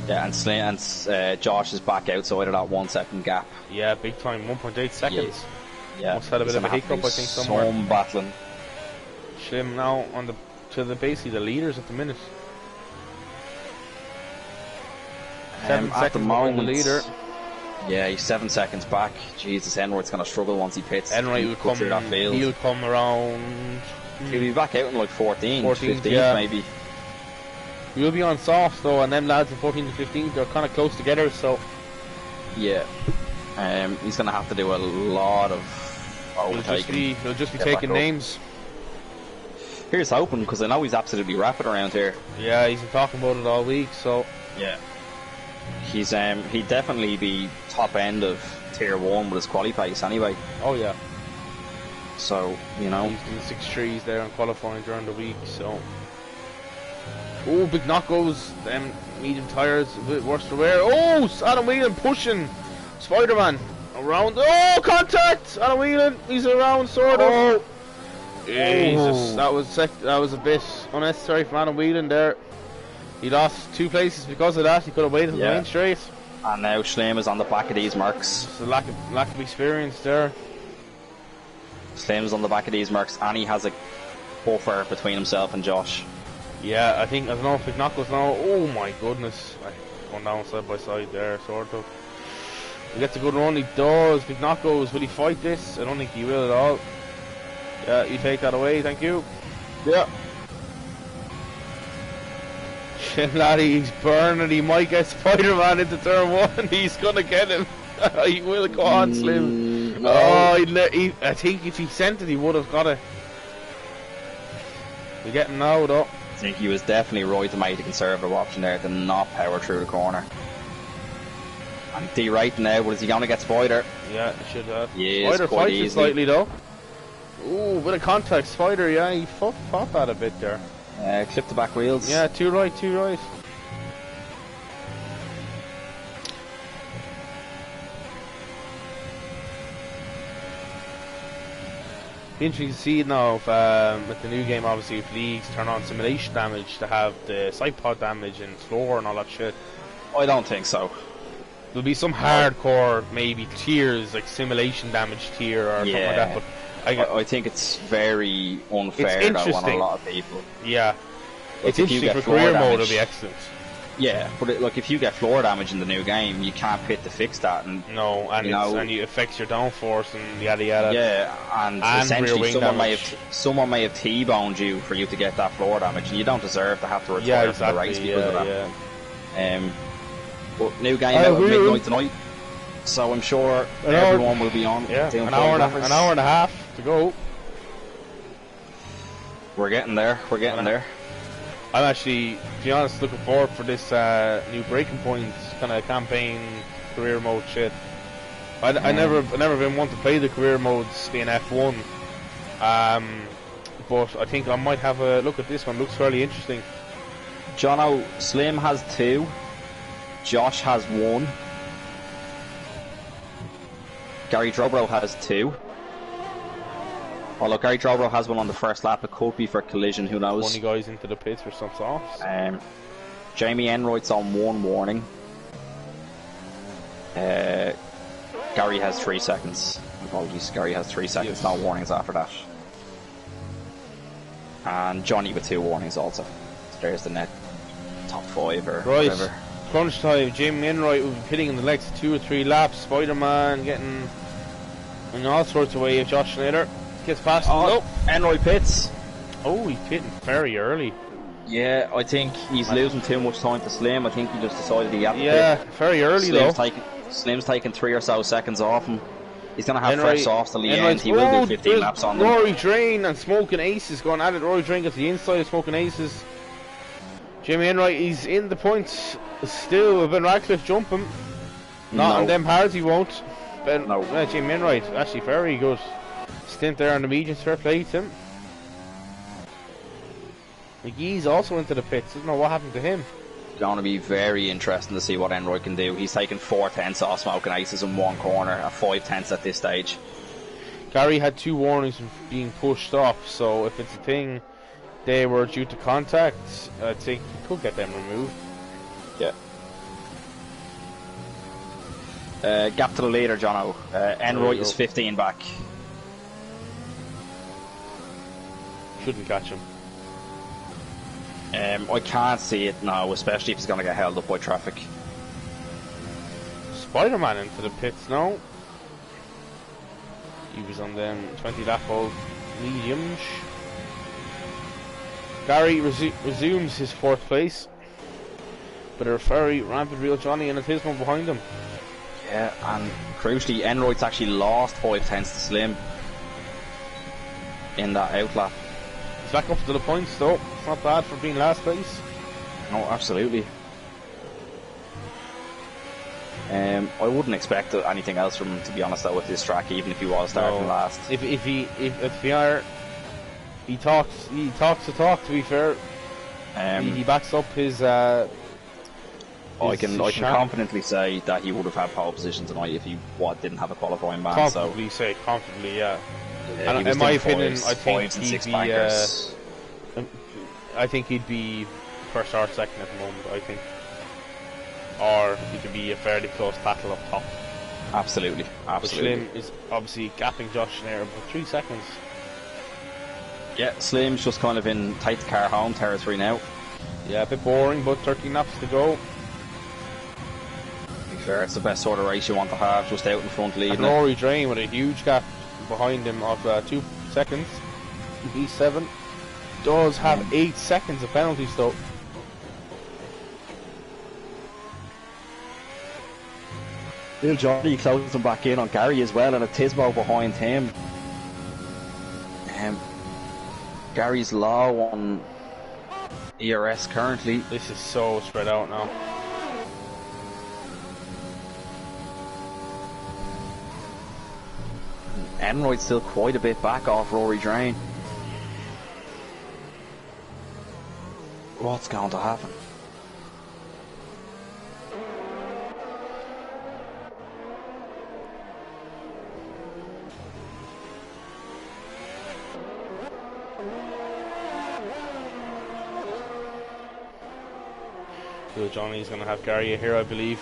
Yeah, and Slim and Josh is back outside of that 1 second gap. Yeah, big time. 1.8 seconds. Yeah. Must have had a bit of a hiccup, I think, somewhere. Some battling. Slim now on basically the leaders at the minute. 7 at seconds the behind moment, the leader. Yeah, he's 7 seconds back. Jesus, Enright's going to struggle once he pits. Enright will come. Through that field. He'll come around. He'll be back out in like 14th, 15th yeah. maybe. We'll be on soft though, and them lads in 14th and 15th, they're kind of close together, so. Yeah. He's going to have to do a lot of overtaking. He'll just be taking names. Here's hoping, because I know he's absolutely rapid around here. Yeah, he's been talking about it all week, so. Yeah. He'd definitely be top end of tier 1 with his quali pace anyway. Oh yeah. So, you know. He's doing 6 trees there on qualifying during the week, so. Oh, big knockouts, them medium tyres, a bit worse for wear. Oh, Adam Whelan pushing Spider-Man around. Oh, contact! Adam Whelan, he's around, sort of. Jesus, that was a bit unnecessary from Adam Whelan there. He lost 2 places because of that. He could have waited until the main straight. And now Schleim is on the back of these marks. It's a lack of experience there. Schleim is on the back of these marks, and he has a buffer between himself and Josh. Yeah, I don't know if Knuckles now. Oh my goodness, going down side by side there, sort of. He gets a good run. He does. Big Knuckles, will he fight this? I don't think he will at all. Yeah, you take that away, thank you. Yeah. Laddie, he's burning. He might get Spider-Man into turn 1. He's gonna get him. He will go on, Slim. No. Oh, I think if he sent it, he would have got it. We're getting now, though. I think he was definitely right to make the conservative option there to not power through the corner. And D right now, but is he gonna get Spider? Yeah, he should have. Yeah, Spider quite fights it easily. slightly, though. Ooh, bit of contact. Spider, yeah, he fought that a bit there. Clip the back wheels. Yeah, 2 right, 2 right. Be interesting to see now if, with the new game, obviously, if leagues turn on simulation damage to have the side pod damage and floor and all that shit. I don't think so. There'll be some hardcore, maybe tiers, like simulation damage tier or something like that. But I think it's very unfair though on a lot of people. Yeah. Like It's interesting for career mode, it'll be excellent. Yeah, but look, if you get floor damage in the new game, you can't pit to fix that. And no, and it affects your downforce and yada yada. Yeah, and essentially someone may have T-boned you for you to get that floor damage, and you don't deserve to have to retire from the race because of that. But new game out at midnight tonight, so I'm sure everyone will be on. Yeah, an hour and a half to go. We're getting there. We're getting there. I'm actually, to be honest, looking forward for this new Breaking Point kind of campaign career mode shit. I never been one to play the career modes in F1, but I think I might have a look at this one. Looks fairly interesting. Jono, Slim has 2, Josh has 1, Gary Drobro has 2. Although Gary Drobro has one on the first lap, it could be for collision, who knows. 20 guys into the pits for some sauce. Jamie Enright's on 1 warning. Gary has 3 seconds. Apologies, Gary has 3 seconds, no warnings after that. And Johnny with 2 warnings also. So there's the net top 5 or whatever. Crunch time, Jamie Enright will be pitting in the next 2 or 3 laps. Spider-Man getting in all sorts of ways. Josh Schneider gets past him. Enright pits. Oh, he's pitting very early. Yeah, I think he's losing too much time to Slim. I think he just decided he had to pit. Very early Slim's taking 3 or so seconds off him. He's going to have fresh softs till the end. He will do 15 laps on them. Rory Drain and Smoking Aces going at it. Rory Drain gets the inside of Smoking Aces. Jamie Enright, he's in the points still. Ben Radcliffe jumping. Not on them parts, he won't. Jamie Enright, actually very good stint there on the mediums. Fair play to him. McGee's also into the pits. Doesn't know what happened to him. Going to be very interesting to see what Enroy can do. He's taken 4 tenths off Smoking Aces in one corner, at 5 tenths at this stage. Gary had 2 warnings of being pushed off, so if it's a thing they were due to contact, I think he could get them removed. Yeah. Gap to the leader, Jono. Enroy is 15 back. Shouldn't catch him. I can't see it now, especially if he's going to get held up by traffic. Spider-Man into the pits now. He was on them 20 lap old mediums. Gary resumes his 4th place, but a very rampant real Johnny and a Tismo behind him. Yeah, and crucially, Enroy's actually lost 5 tenths to Slim in that outlap. He's back up to the points though. It's not bad for being last place. No, absolutely. I wouldn't expect anything else from him, to be honest, though, with this track, even if he was starting last. If he talks the talk, to be fair. He backs up his I can confidently say that he would have had pole position tonight if he didn't have a qualifying ban. Confidently, yeah. And He was in my doing opinion, fives, I think fives and he'd six be. bankers. I think he'd be first or second at the moment. I think, or he could be a fairly close battle up top. Absolutely, But absolutely. Slim is obviously gapping Josh there about 3 seconds. Yeah, Slim's just kind of in tight car home territory now. Yeah, a bit boring, but 13 laps to go. To be fair, it's the best sort of race you want to have, just out in front And leading it. Rory Drain with a huge gap behind him of 2 seconds. B7 does have 8 seconds of penalties though. Bill Johnny closing back in on Gary as well, and a Tismo behind him. Gary's low on ERS currently. This is so spread out now. Enroyd's still quite a bit back off Rory Drain. What's going to happen? So Johnny's going to have Gary here, I believe.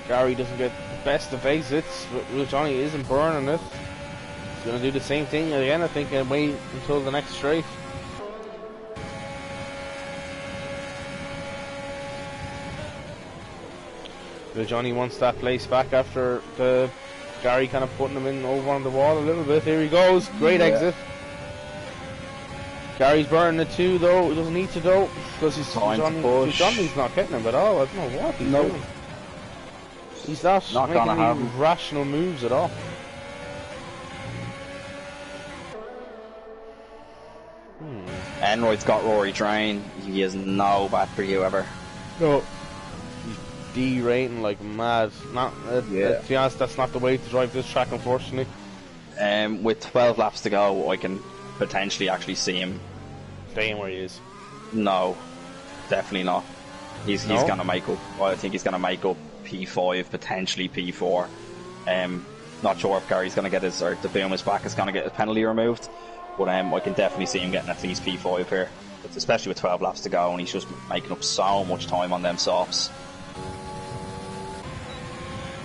Gary doesn't get the best of exits, but Johnny isn't burning it. He's going to do the same thing again, I think, and wait until the next straight. So Johnny wants that place back after the Gary kind of putting him in over on the wall a little bit. Here he goes, great exit. Gary's burning it too, though. He doesn't need to, though, because Johnny's not getting him at all. I don't know what he's doing. He's not making any rational moves at all. Enroyd's got Rory Drain. He has no battery, however. No. He's derating like mad. To be honest, that's not the way to drive this track, unfortunately. With 12 laps to go, I can potentially actually see him staying where he is. No, definitely not. He's going to make up. Well, I think he's going to make up P5, potentially P4. Not sure if Gary's going to get his, or the boom is back is going to get his penalty removed. But I can definitely see him getting at least P5 here, especially with 12 laps to go, and he's just making up so much time on them softs.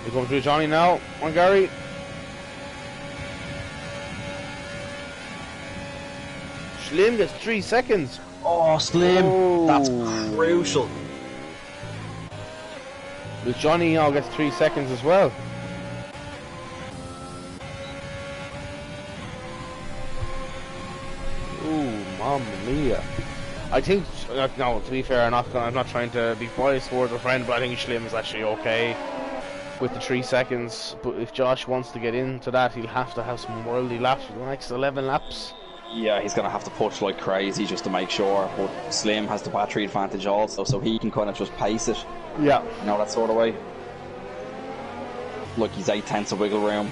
We're going through Johnny now on Gary. Slim gets 3 seconds. Oh, Slim! That's crucial. But Johnny now gets 3 seconds as well. Ooh, mamma mia. I think, no, to be fair, I'm not trying to be biased towards a friend, but I think Slim is actually okay with the 3 seconds. But if Josh wants to get into that, he'll have to have some worldly laps for the next 11 laps. Yeah, he's going to have to push like crazy just to make sure, but Slim has the battery advantage also, so he can kind of just pace it. Yeah. You know, that sort of way. Look, he's 8/10 of wiggle room,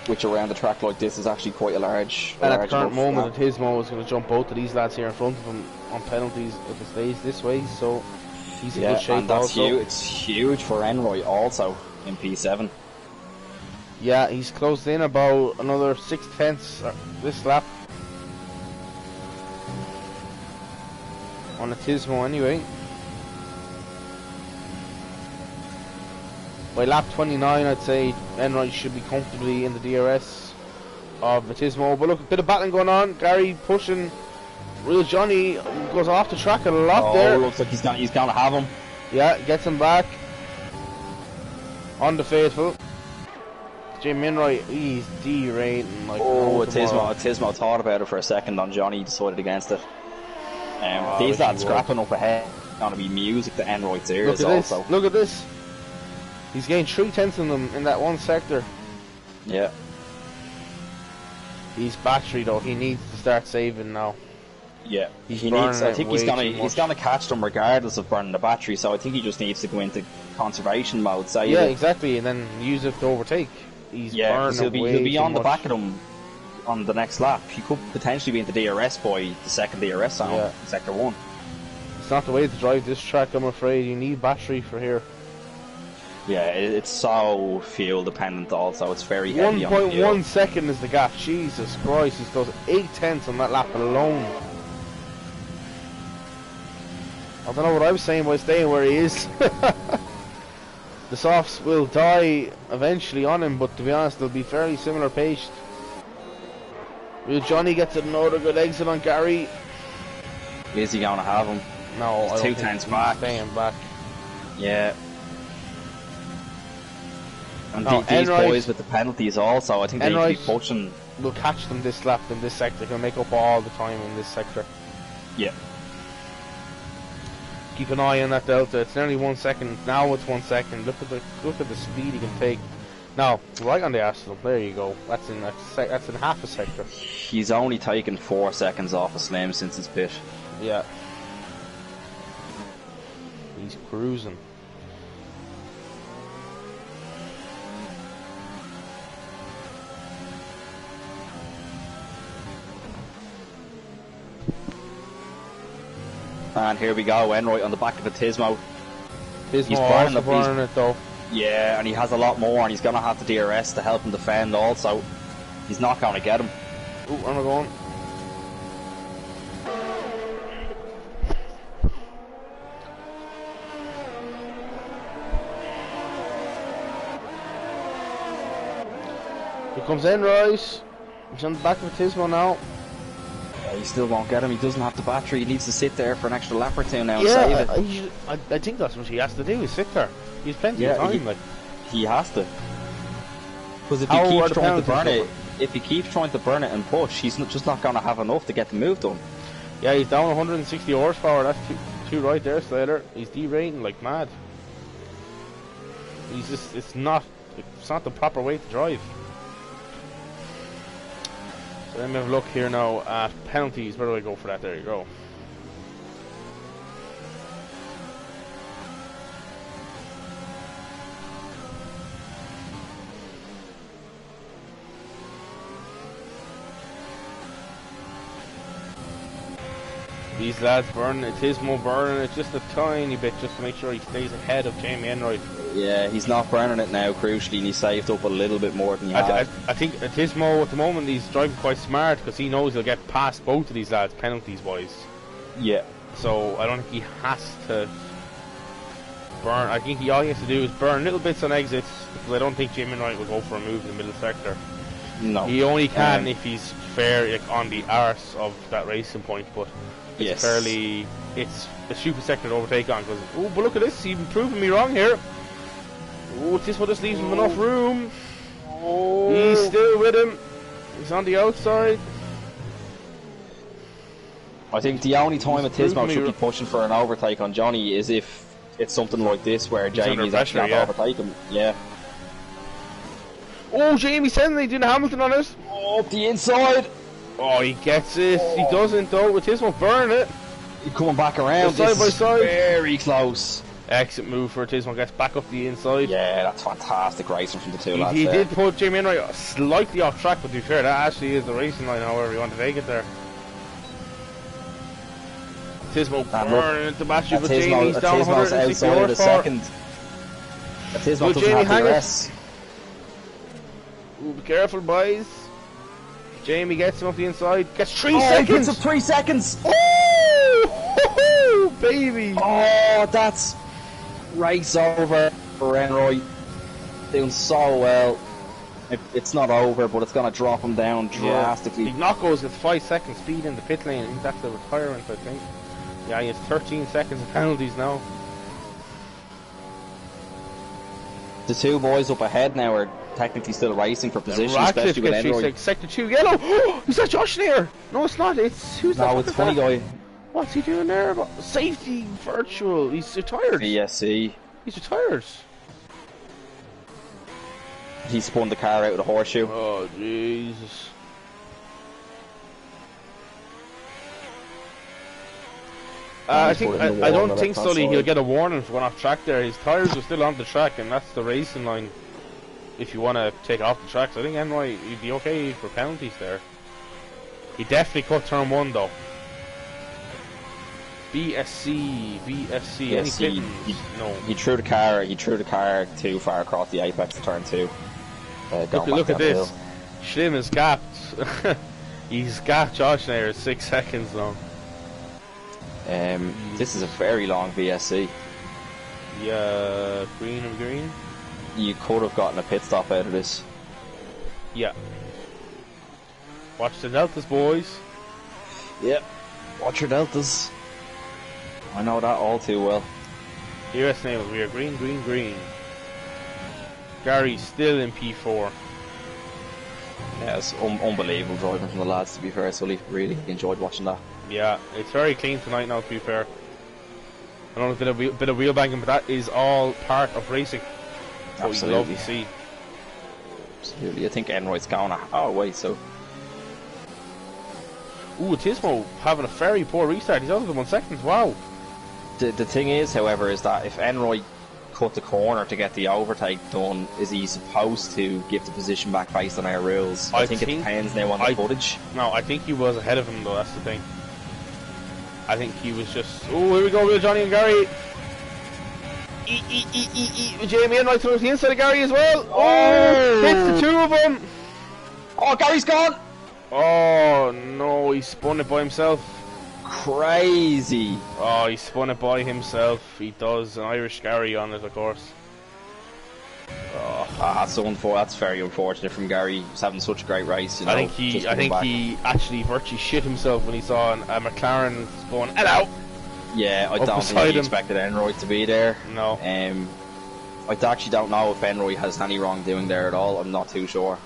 which around the track like this is actually quite a large... And at the current moment, Tismo is going to jump both of these lads here in front of him on penalties if it stays this way, so he's in good shape and that's also. huge. It's huge for Enroy also in P7. Yeah, he's closed in about another 6/10 this lap. On a Tismo anyway. By lap 29, I'd say Enright should be comfortably in the DRS of the Tismo. But look, a bit of battling going on. Gary pushing. Real Johnny goes off the track a lot there. Looks like he's gonna have him. Yeah, gets him back. On the faithful. Jim Enright, he's derating like Tismo thought about it for a second on Johnny, decided against it. These lads scrapping up ahead, gonna be music to Enright's ears also. Look at this. He's gained 3/10 in them in that one sector. Yeah. He's battery though. He needs to start saving now. Yeah. He needs. I think he's gonna catch them regardless of burning the battery. So I think he just needs to go into conservation mode. Yeah, exactly, and then use it to overtake. He'll be on the back of them on the next lap. He could potentially be into DRS by the second DRS zone, sector 1. It's not the way to drive this track, I'm afraid. You need battery for here. Yeah, it's so fuel dependent also. It's very heavy on the fuel. 1.1 second is the gap. Jesus Christ, he's does 8/10 on that lap alone. I don't know what I was saying by staying where he is. The softs will die eventually on him, but to be honest, they'll be fairly similar paced. Will Johnny get another good exit on Gary? Is he going to have him? No, he's I don't 2 think tenths he's back. staying back. Yeah. And No, these boys with the penalties also, I think they need to be pushing. We'll catch them this lap in this sector. They're going to make up all the time in this sector. Yeah. Keep an eye on that delta. It's nearly 1 second. Now it's 1 second. Look at the speed he can take. Now, right on the arse of them. There you go. That's in half a sector. He's only taken 4 seconds off a Slim since his pit. Yeah. He's cruising. And here we go, Enroy on the back of a Tismo. He's burning it though. Yeah, and he has a lot more, and he's going to have the DRS to help him defend also. He's not going to get him. Ooh, where am I going? Here comes Enroy. He's on the back of a Tismo now. He still won't get him. He doesn't have the battery. He needs to sit there for an extra lap or two now and save it. I think that's what he has to do, is sit there. He's plenty of time. He has to. Because if he keeps trying to burn it, and push, he's just not going to have enough to get the move done. Yeah, he's down 160 horsepower. That's two right there, Slater. He's derating like mad. He's just, it's not the proper way to drive. So let me have a look here now at penalties. Where do I go for that? There you go. These lads burning it, Tismo burning it just a tiny bit just to make sure he stays ahead of Jamie Enroy. Yeah, he's not burning it now, crucially, and he's saved up a little bit more than he had. I think Tismo at the moment he's driving quite smart because he knows he'll get past both of these lads penalties wise. Yeah. So I don't think he has to burn. I think all he has to do is burn little bits on exits because I don't think Jamie Enroy will go for a move in the middle sector. No. He only can if he's fair on the arse of that racing point, but it's it's a stupid sector to overtake on because, oh, but look at this, he's proving me wrong here. Oh, this one just leaves him enough room. Oh. He's still with him. He's on the outside. I think the only time a Tismo should be pushing for an overtake on Johnny is if it's something like this where Jamie's actually not overtake him. Yeah. Oh, Jamie suddenly doing Hamilton on it. Oh, up the inside. Oh, he gets it. He doesn't though. With Tismo burn it. He's coming back around. Side by side. Very close. Exit move for Tismo, gets back up the inside. Yeah, that's fantastic racing from the two lads. He did put Jamie Enroy slightly off track, but to be fair, that actually is the racing line, however you want to take it there. Tismo burning into battery, but Jamie's down 160 horsepower. Tismo doesn't have DRS. Ooh, be careful, boys. Jamie gets him up the inside, gets 3 seconds! He gets him 3 seconds! Oh, baby! Oh, that's race over for Enroy. Doing so well. It's not over, but it's going to drop him down drastically. Big Knocko's gets 5 seconds speed in the pit lane. I think that's the retirement, I think. Yeah, he has 13 seconds of penalties now. The two boys up ahead now are technically still racing for position, especially with Enroy. Sector 2 yellow! Is that Josh Nair? No, it's not. Who's that? No, it's funny guy. What's he doing there? Safety virtual. He's retired. VSC. He's retired. He spun the car out of the horseshoe. Oh, Jesus. I don't think Sully he'll get a warning for going off track there. His tyres are still on the track, and that's the racing line. If you want to take off the track, so I think Enroy he'd be okay for penalties there. He definitely cut turn 1 though. VSC, any Yes, he, pittance? No. he threw the car too far across the apex of turn 2. Look at this. Schlim is gapped. He's gapped Josh there 6 seconds long. This is a very long VSC. Yeah, green. You could have gotten a pit stop out of this. Yeah. Watch the deltas, boys. Yep. Watch your deltas. I know that all too well. US Naval, we are green. Gary still in P4. Yeah, it's unbelievable driving from the lads, to be fair, Sully. Really enjoyed watching that. Yeah, it's very clean tonight now, to be fair. I know a bit of wheel banking, but that is all part of racing. What we love to see. Absolutely. I think Enroy's going. Oh, wait, so. Ooh, Tismo having a very poor restart. He's only 1 second. Wow. The thing is, however, is that if Enroy cut the corner to get the overtake done, is he supposed to give the position back based on our rules? I think it depends now on the footage. No, I think he was ahead of him, though. That's the thing. I think he was just. Oh, here we go with Johnny and Gary. Jamie and right towards the inside of Gary as well. Oh, hits the two of them. Oh, Gary's gone. Oh no, he spun it by himself. Crazy. Oh, he spun it by himself. He does an Irish Gary on it, of course. Oh, that's very unfortunate from Gary. He's having such a great race. You know, I think he actually virtually shit himself when he saw a McLaren spun. Hello. Yeah, I don't think he expected Enroy to be there. No. I actually don't know if Enroy has any wrongdoing there at all. I'm not too sure.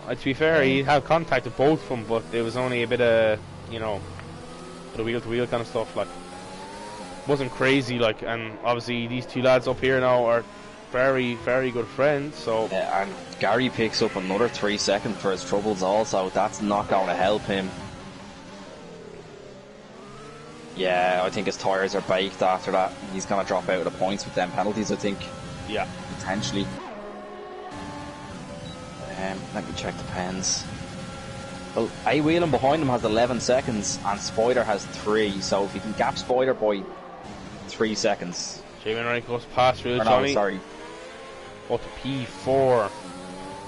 To be fair, he had contact with both of them, but it was only a bit of, bit of wheel-to-wheel kind of stuff. Like, wasn't crazy. Like, and obviously these two lads up here now are very, very good friends. So. Yeah, and Gary picks up another 3 seconds for his troubles. Also, that's not going to help him. Yeah, I think his tyres are baked after that. He's going to drop out of the points with them penalties, I think. Yeah. Potentially. Let me check the pens. Well, A-Wheeling behind him has 11 seconds and Spider has 3. So if he can gap Spider by 3 seconds. Jamie Wright goes past Real Johnny. No, sorry. Up to P4.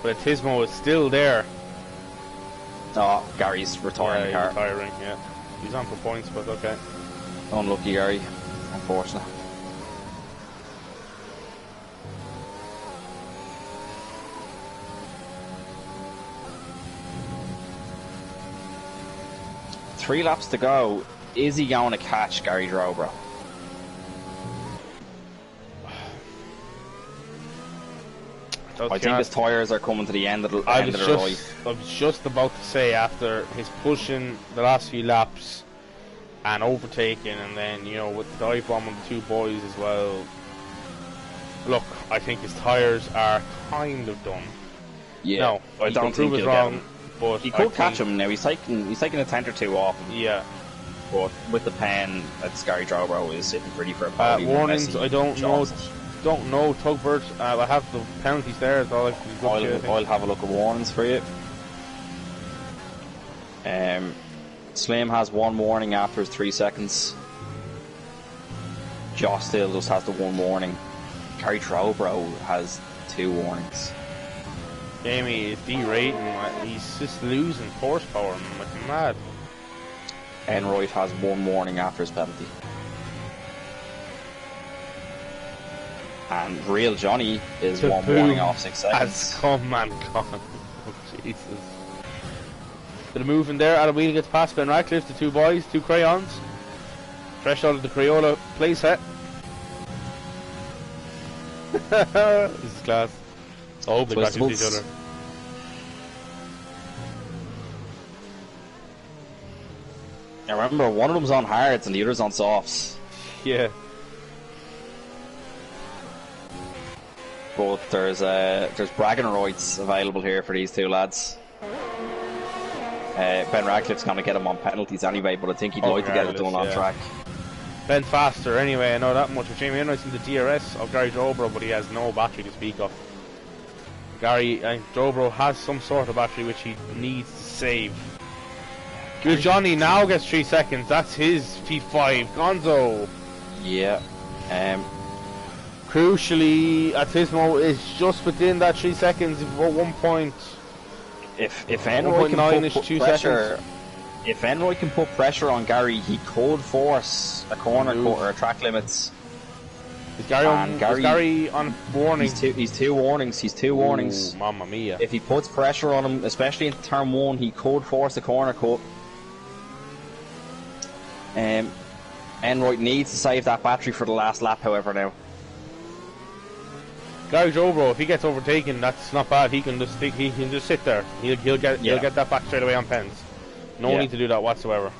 But Tismo is still there. Oh, Gary's retiring the car. Retiring, yeah. He's on for points, but okay. Unlucky, Gary. Unfortunate. Three laps to go. Is he going to catch Gary Drobro? I think his tyres are coming to the end of the life. I was just about to say, after his pushing the last few laps and overtaking, and then, with the dive bomb on the two boys as well. Look, I think his tyres are kind of done. Yeah, no, I don't think he'll wrong, get him. But he could catch him now. He's taking a tent or two off him. Yeah. But with the pen, Gary Drobro is sitting pretty for a podium. Warnings, I don't know. Tugbert, I have the penalties there. I'll have a look at warnings for you. Slim has one warning after his 3 seconds. Josh still just has the one warning. Gary Drobro has 2 warnings. Jamie is derating. He's just losing horsepower like mad. Enroy has 1 warning after his penalty. And Real Johnny is 1 warning off 6 seconds. Has come and gone. Oh, Jesus. Bit of moving there. Adam Wheeler gets past Ben Radcliffe, the 2 boys, 2 crayons. Fresh out of the Crayola playset. This is class. I hope they got each other. I remember one of them's on hards and the other's on softs. Yeah. But there's bragging rights available here for these 2 lads. Ben Radcliffe's going to get him on penalties anyway, but I think he'd like to get it done on track. Ben faster anyway, I know that much. Jamie Enright's in the DRS of Gary Drobro, but he has no battery to speak of. Drobro has some sort of battery which he needs to save. Good Johnny now gets 3 seconds. That's his P5. Gonzo. Yeah. Crucially, Atismo is just within that 3 seconds. About 1 point. If Enroy can put 2 pressure, seconds. if Enroy can put pressure on Gary, he could force a corner or track limits. Is Gary on warning? He's two warnings. He's two warnings. Mamma mia! If he puts pressure on him, especially in turn 1, he could force a corner cut. Enroy needs to save that battery for the last lap, however, now. Gary Jobro, if he gets overtaken, that's not bad. He can just sit there. He'll get that back straight away on pens. No need to do that whatsoever.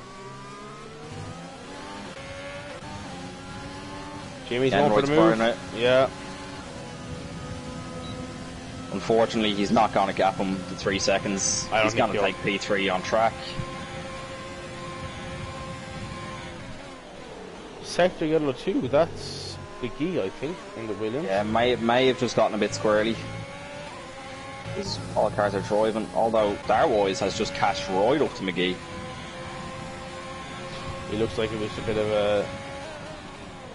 Jamie's going for the move. Yeah. Unfortunately, he's not going to gap him the 3 seconds. He's going to take P3 on track. Sector yellow 2, that's McGee, I think, in the Williams. Yeah, may have just gotten a bit squirrely. Because all cars are driving, although Darwise has just cashed right up to McGee. He looks like it was a bit of a...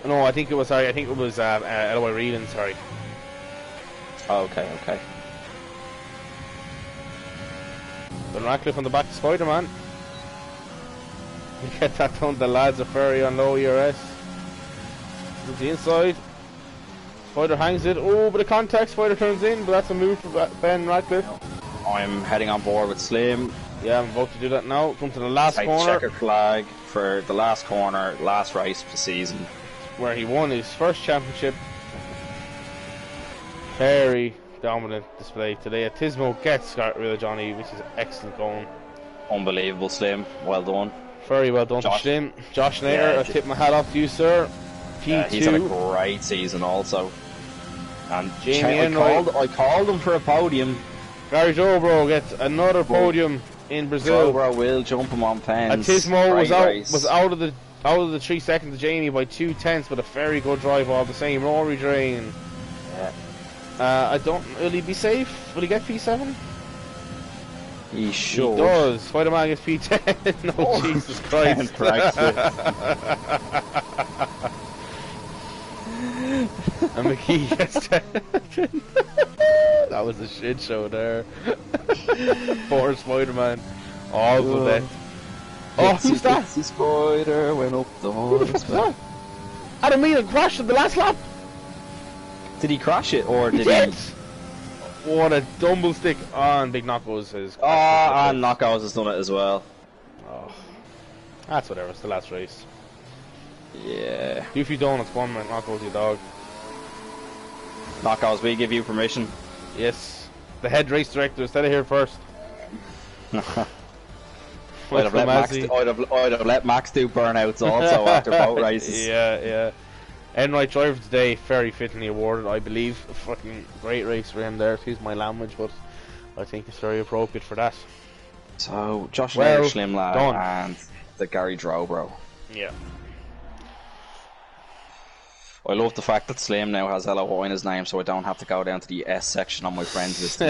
No, I think it was Eloy Reelan, sorry. Oh, okay. Ben Ratcliffe on the back of Spider-Man. You get that done, the lads are very on low ERS. To the inside. Spider hangs it. Oh, but the contact, Spider turns in, but that's a move for Ben Ratcliffe. I'm heading on board with Slim. Yeah, I'm about to do that now. Come to the last corner. Checker flag for the last corner, last race of the season. Where he won his first championship. Very dominant display today. Atismo gets rid of Johnny, which is excellent going. Unbelievable, Slim. Well done. Very well done to Slim. Josh Nader, I tip my hat off to you, sir. P2. He's had a great season also. And Jamie I called him for a podium. Gary Jobro gets another podium in Brazil. Jobro will jump him on pens. Atismo was out of the 3 seconds of Jamie by 2/10, but a very good drive all the same. Rory Drain. Yeah. Will he be safe? Will he get P7? He should. He does. Spider-Man gets P10. No, Jesus Christ. And McKee gets 10. That was a shit show there. Poor Spider-Man. All for that. Oh, who's that? The spider went up the horse. Adam Milan crashed in the last lap. Did he crash it or did he? What a dumble stick on Big Knockos has. And Knockouts has done it as well. Oh, that's whatever. It's the last race. Yeah. Do if you don't, it's one minute. Knockouts your dog. Knockouts, we give you permission. Yes. The head race director is here first. I'd have let Max do burnouts also after both races. Yeah. Enright driver today, very fittingly awarded, I believe. A fucking great race for him there. Excuse my language, but I think it's very appropriate for that. So, Josh Nader, Slim Lad, and the Gary Jobro. Yeah. I love the fact that Slim now has LOI in his name, so I don't have to go down to the S section on my friends list.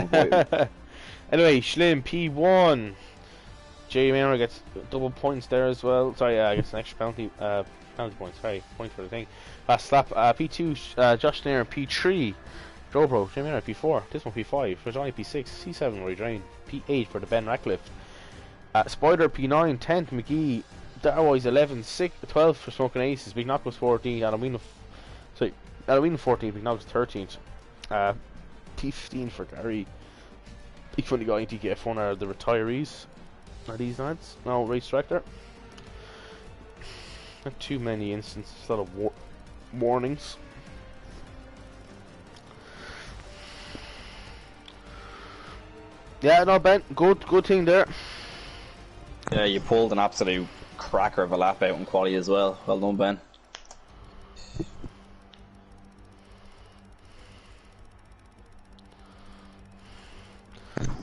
Anyway, Slim P1. Jay Mayer gets double points there as well. Sorry, gets an extra penalty points. Sorry, point for the thing. Last lap. P2. Josh Nair P3. Jobro. Jay Mayer P4. This one P5. For Johnny P6. C7 Roy Drain. P8 for the Ben Ratcliffe. Spider P9. 10th McGee. Darwise 11. 12 for Smoking Aces. Big Knock was 14. Halloween 14. Big Knock was 13th. P15 for Gary. Big funny guy in TKF1 are the retirees. Are these lads? No, race director. Not too many instances, a lot of warnings. Yeah, no, Ben, good thing there. Yeah, you pulled an absolute cracker of a lap out in quali as well. Well done, Ben.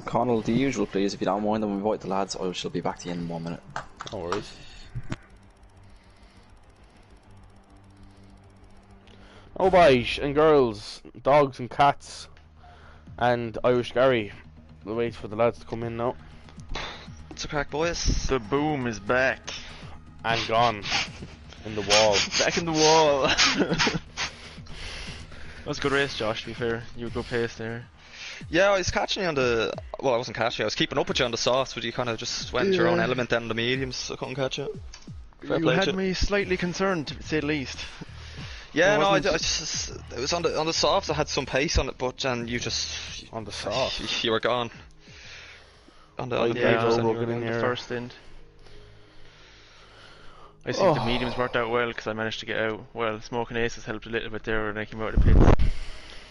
Connell, the usual please, if you don't mind, and invite the lads. I shall be back to you in 1 minute. No worries. Oh boys and girls, dogs and cats, and Irish Gary. We'll wait for the lads to come in now. the crack, boys? The boom is back. And gone. In the wall. Back in the wall. That was a good race, Josh, to be fair. You were good pace there. Yeah, I was catching you on the... Well, I wasn't catching you, I was keeping up with you on the softs, but you kind of just went into your own element then on the mediums, so I couldn't catch you. Fair You play to had you. me slightly concerned, to say the least. Yeah, It no, I wasn't- just... It was on the softs, I had some pace on it, but then you just... On the soft. You were gone. On the Yeah, mediums, Joe anyway. broke it in the here. first stint. I think the mediums worked out well because I managed to get out. Well, Smoking Aces helped a little bit there when I came out of the pits.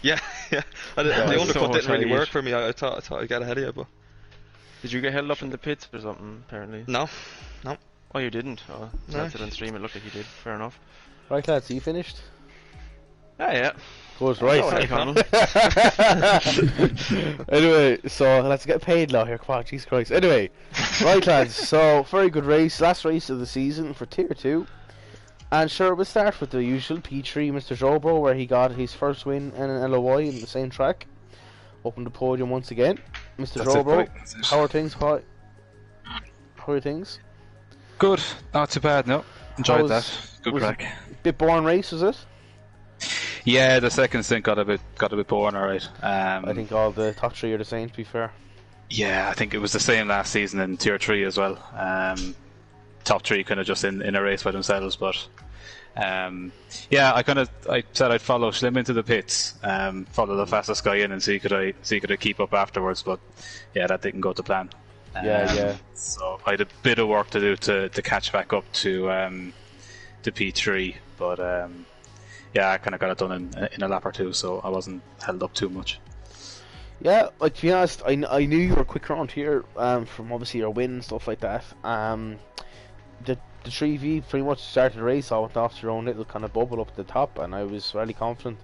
Yeah, yeah. The it's undercut so didn't really tight. work for me. I thought I'd get ahead of you, but Did you get held up in the pits or something, apparently? no. Oh, you didn't? Oh, No. that's it on stream, it looked like you did. Fair enough. Right, lads, you finished? Ah, yeah. Goes right. Oh, hey, Connell. Anyway, so let's get paid now here. Come on, Jesus Christ. Anyway, right, lads. So very good race, last race of the season for Tier 2. And sure, we'll start with the usual P3, Mr. Jobro, where he got his first win in an LOI in the same track. Opened the podium once again. Mr. That's it, Jobro, boy. That's it. how are things? How are things? Good, not too bad, no. Enjoyed How's- that. Good was crack. Bit boring race, was it? Yeah, the second stint got a bit boring, alright. I think all the top three are the same, to be fair. Yeah, I think it was the same last season in Tier 3 as well. Top three kind of just in a race by themselves, but yeah, I said I'd follow Slim into the pits, follow the fastest guy in and see could I keep up afterwards, but yeah, that didn't go to plan. Yeah. So I had a bit of work to do to catch back up to P3, but yeah, I kind of got it done in a lap or two, so I wasn't held up too much. Yeah, like to be honest, I knew you were quick around here from obviously your win and stuff like that. The 3V pretty much started the race. I went off to your own little kind of bubble up at the top, and I was fairly confident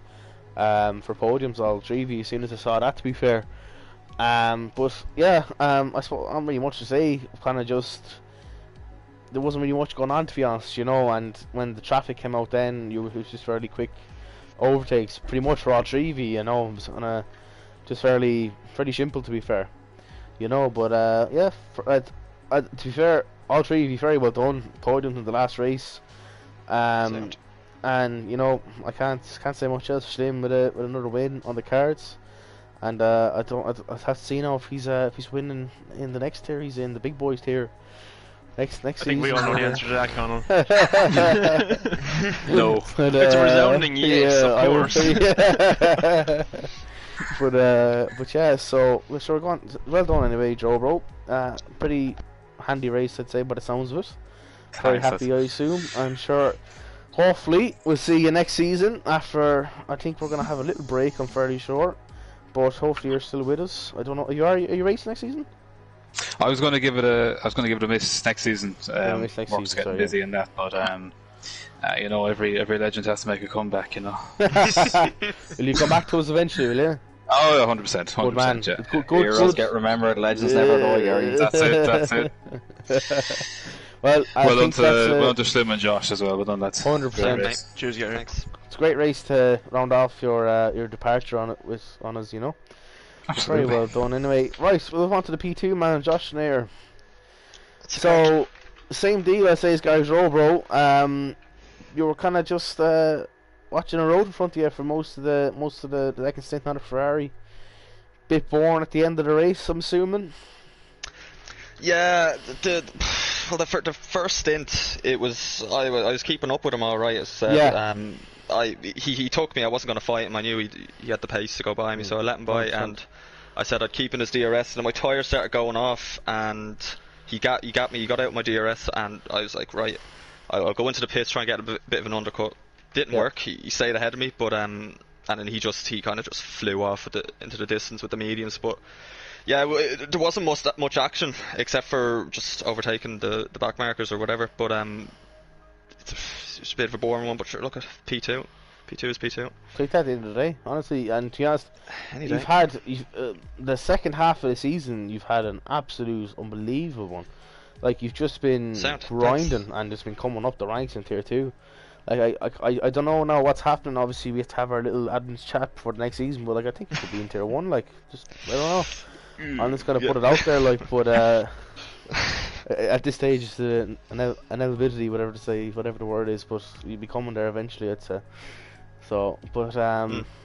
for podiums all 3V as soon as I saw that, to be fair. But yeah, I suppose not really much to say. Kind of just there wasn't really much going on, to be honest, you know. And when the traffic came out, then it was just fairly quick overtakes, pretty much for all 3V, you know. It was kinda just fairly simple, to be fair, you know. But yeah, to be fair, all 3V very well done. Podiums in the last race, Sound. and you know I can't say much else. Slim with another win on the cards. And I have to see now if he's winning in the next tier. He's in the big boys tier. Next I think we all know the answer to that, Connell. No. But, It's a resounding yes, of I would course. say, but yeah. So we're going. Well done anyway, Joe, bro. Pretty handy race, I'd say, by the sounds of it. Very Thanks, happy, I assume. I'm sure. Hopefully, we'll see you next season. After I think we're gonna have a little break. I'm fairly sure. But hopefully you're still with us. I don't know. Are you racing next season? I was going to give it a miss next season. Miss next Work's season, getting sorry, busy in that, but you know, every legend has to make a comeback, you know. Will you come back to us eventually, will you? Oh, 100%, Good man. 100%, yeah. Good, Heroes get remembered, legends never die, Gary. That's it. Well, I Well done think that's to Slim and Josh as well. Well done, lads. 100%. Great Thanks. race. Cheers, Gary. Thanks. It's a great race to round off your departure on us, you know. Absolutely. Very well done. Anyway, right, we'll move on to the P2 man, Josh Nair. That's So, same deal I say as Gary's row, bro. You were kind of just watching a road in front of you for most of the second stint on a Ferrari. Bit boring at the end of the race, I'm assuming. Yeah, the first stint, it was I was keeping up with him all right. As I said. Yeah. He took me. I wasn't going to fight him. I knew he had the pace to go by me, so I let him by. 100%. And I said I'd keep in his DRS, and then my tyres started going off, and he got me. He got out my DRS, and I was like, right, I'll go into the pits, try and get a bit of an undercut. Didn't work. He stayed ahead of me, but and then he kind of just flew off into the distance with the mediums, but. Yeah, there wasn't much action except for just overtaking the back markers or whatever. But it's a bit of a boring one. But sure, look at P2. P2 is P2. Take that at the end of the day, honestly. And to be honest, Any day. you've had the second half of the season. You've had an absolute unbelievable one. Like you've just been Sound. grinding and it's been coming up the ranks in tier 2. Like I don't know now what's happening. Obviously, we have to have our little admin chat for the next season. But like I think it could be in tier 1. Like just I don't know. I'm just gonna put it out there, like, but At this stage, it's inevitability, whatever to say, whatever the word is, but you'll be coming there eventually, I'd say. So, but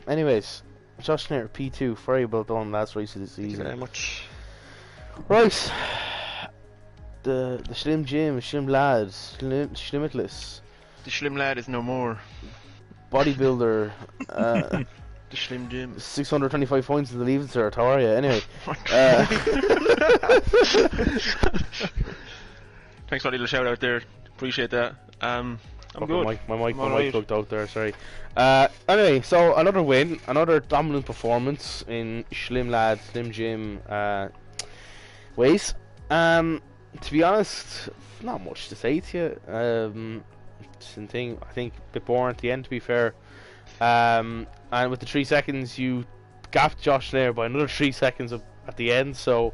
anyways, Josh Nair, P2, very well done, last race of the Thank you season. very much. Right, the Slim Jim, Slim Lad, Schlimmitlis, The Slim Lad is no more. bodybuilder, The Slim Jim. 625 points in the leaving cert. How are you? Anyway, Thanks for a little shout out there. Appreciate that. I'm good. My mic alright. looked out there. Sorry. Anyway, so another win, another dominant performance in Slim Lad, Slim Jim ways. To be honest, not much to say to you. Same thing. I think a bit boring at the end, to be fair. And with the 3 seconds, you gapped Josh there by another 3 seconds at the end, so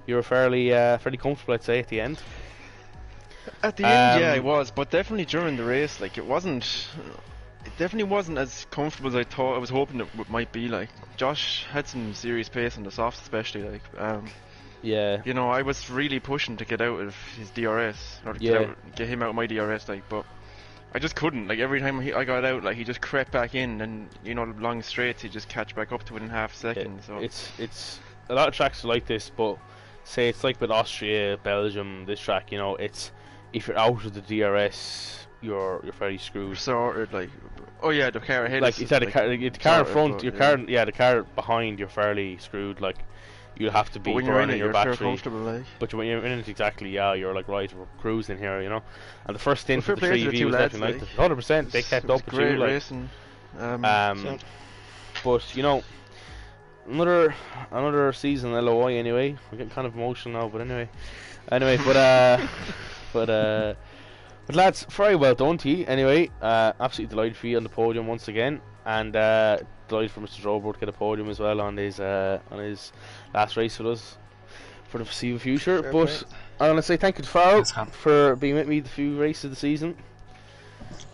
you were fairly comfortable, I'd say, at the end. At the end, yeah, it was, but definitely during the race, like it definitely wasn't as comfortable as I was hoping it might be. Like Josh had some serious pace on the softs, especially. Like, Yeah. you know, I was really pushing to get out of his DRS or to get him out of my DRS, like, but I just couldn't. Like every time I got out, like he just crept back in, and you know, long straights, he just catch back up to it in half a second. So it's a lot of tracks are like this, but say it's like with Austria, Belgium, this track, you know, it's if you're out of the DRS, you're fairly screwed. sorted, like, oh yeah, the car ahead. Like is, you said, like, the car in sorted, front, but, your yeah. car, the car behind, you're fairly screwed. Like you'll have to be But when you're in burning it, your you're battery. sure comfortable, like. But when you're in it, exactly, yeah, you're like, right, we're cruising here, you know. And the first stint Well, for the fair play to the 3V two was lads, definitely like. like 100%. They kept It was up with great you, like. racing. But you know, another season LOI anyway. I'm getting kind of emotional now, but anyway, but lads, very well done to you. Anyway, absolutely delighted for you on the podium once again, and delighted for Mr. Drobert to get a podium as well on his last race with us for the foreseeable future. Fair But play. I want to say thank you to Farrell Thanks, Con. for being with me the few races of the season.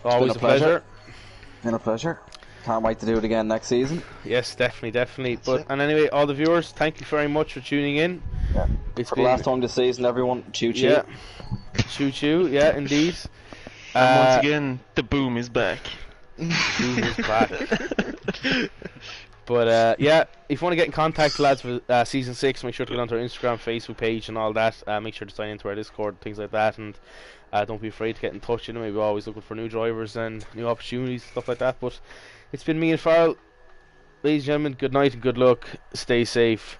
Always a a pleasure. Been a pleasure. Can't wait to do it again next season. Yes, definitely. That's But it. and anyway, all the viewers, thank you very much for tuning in. Yeah. It's For the last time this season, everyone, choo choo. Yeah, choo, yeah, indeed. And once again, the boom is back. Boom is back. But yeah, if you want to get in contact, lads, with season 6, make sure to get onto our Instagram, Facebook page, and all that. Make sure to sign into our Discord, things like that, and don't be afraid to get in touch. You know, we're always looking for new drivers and new opportunities, stuff like that. But it's been me and Farrell. Ladies and gentlemen, good night and good luck. Stay safe.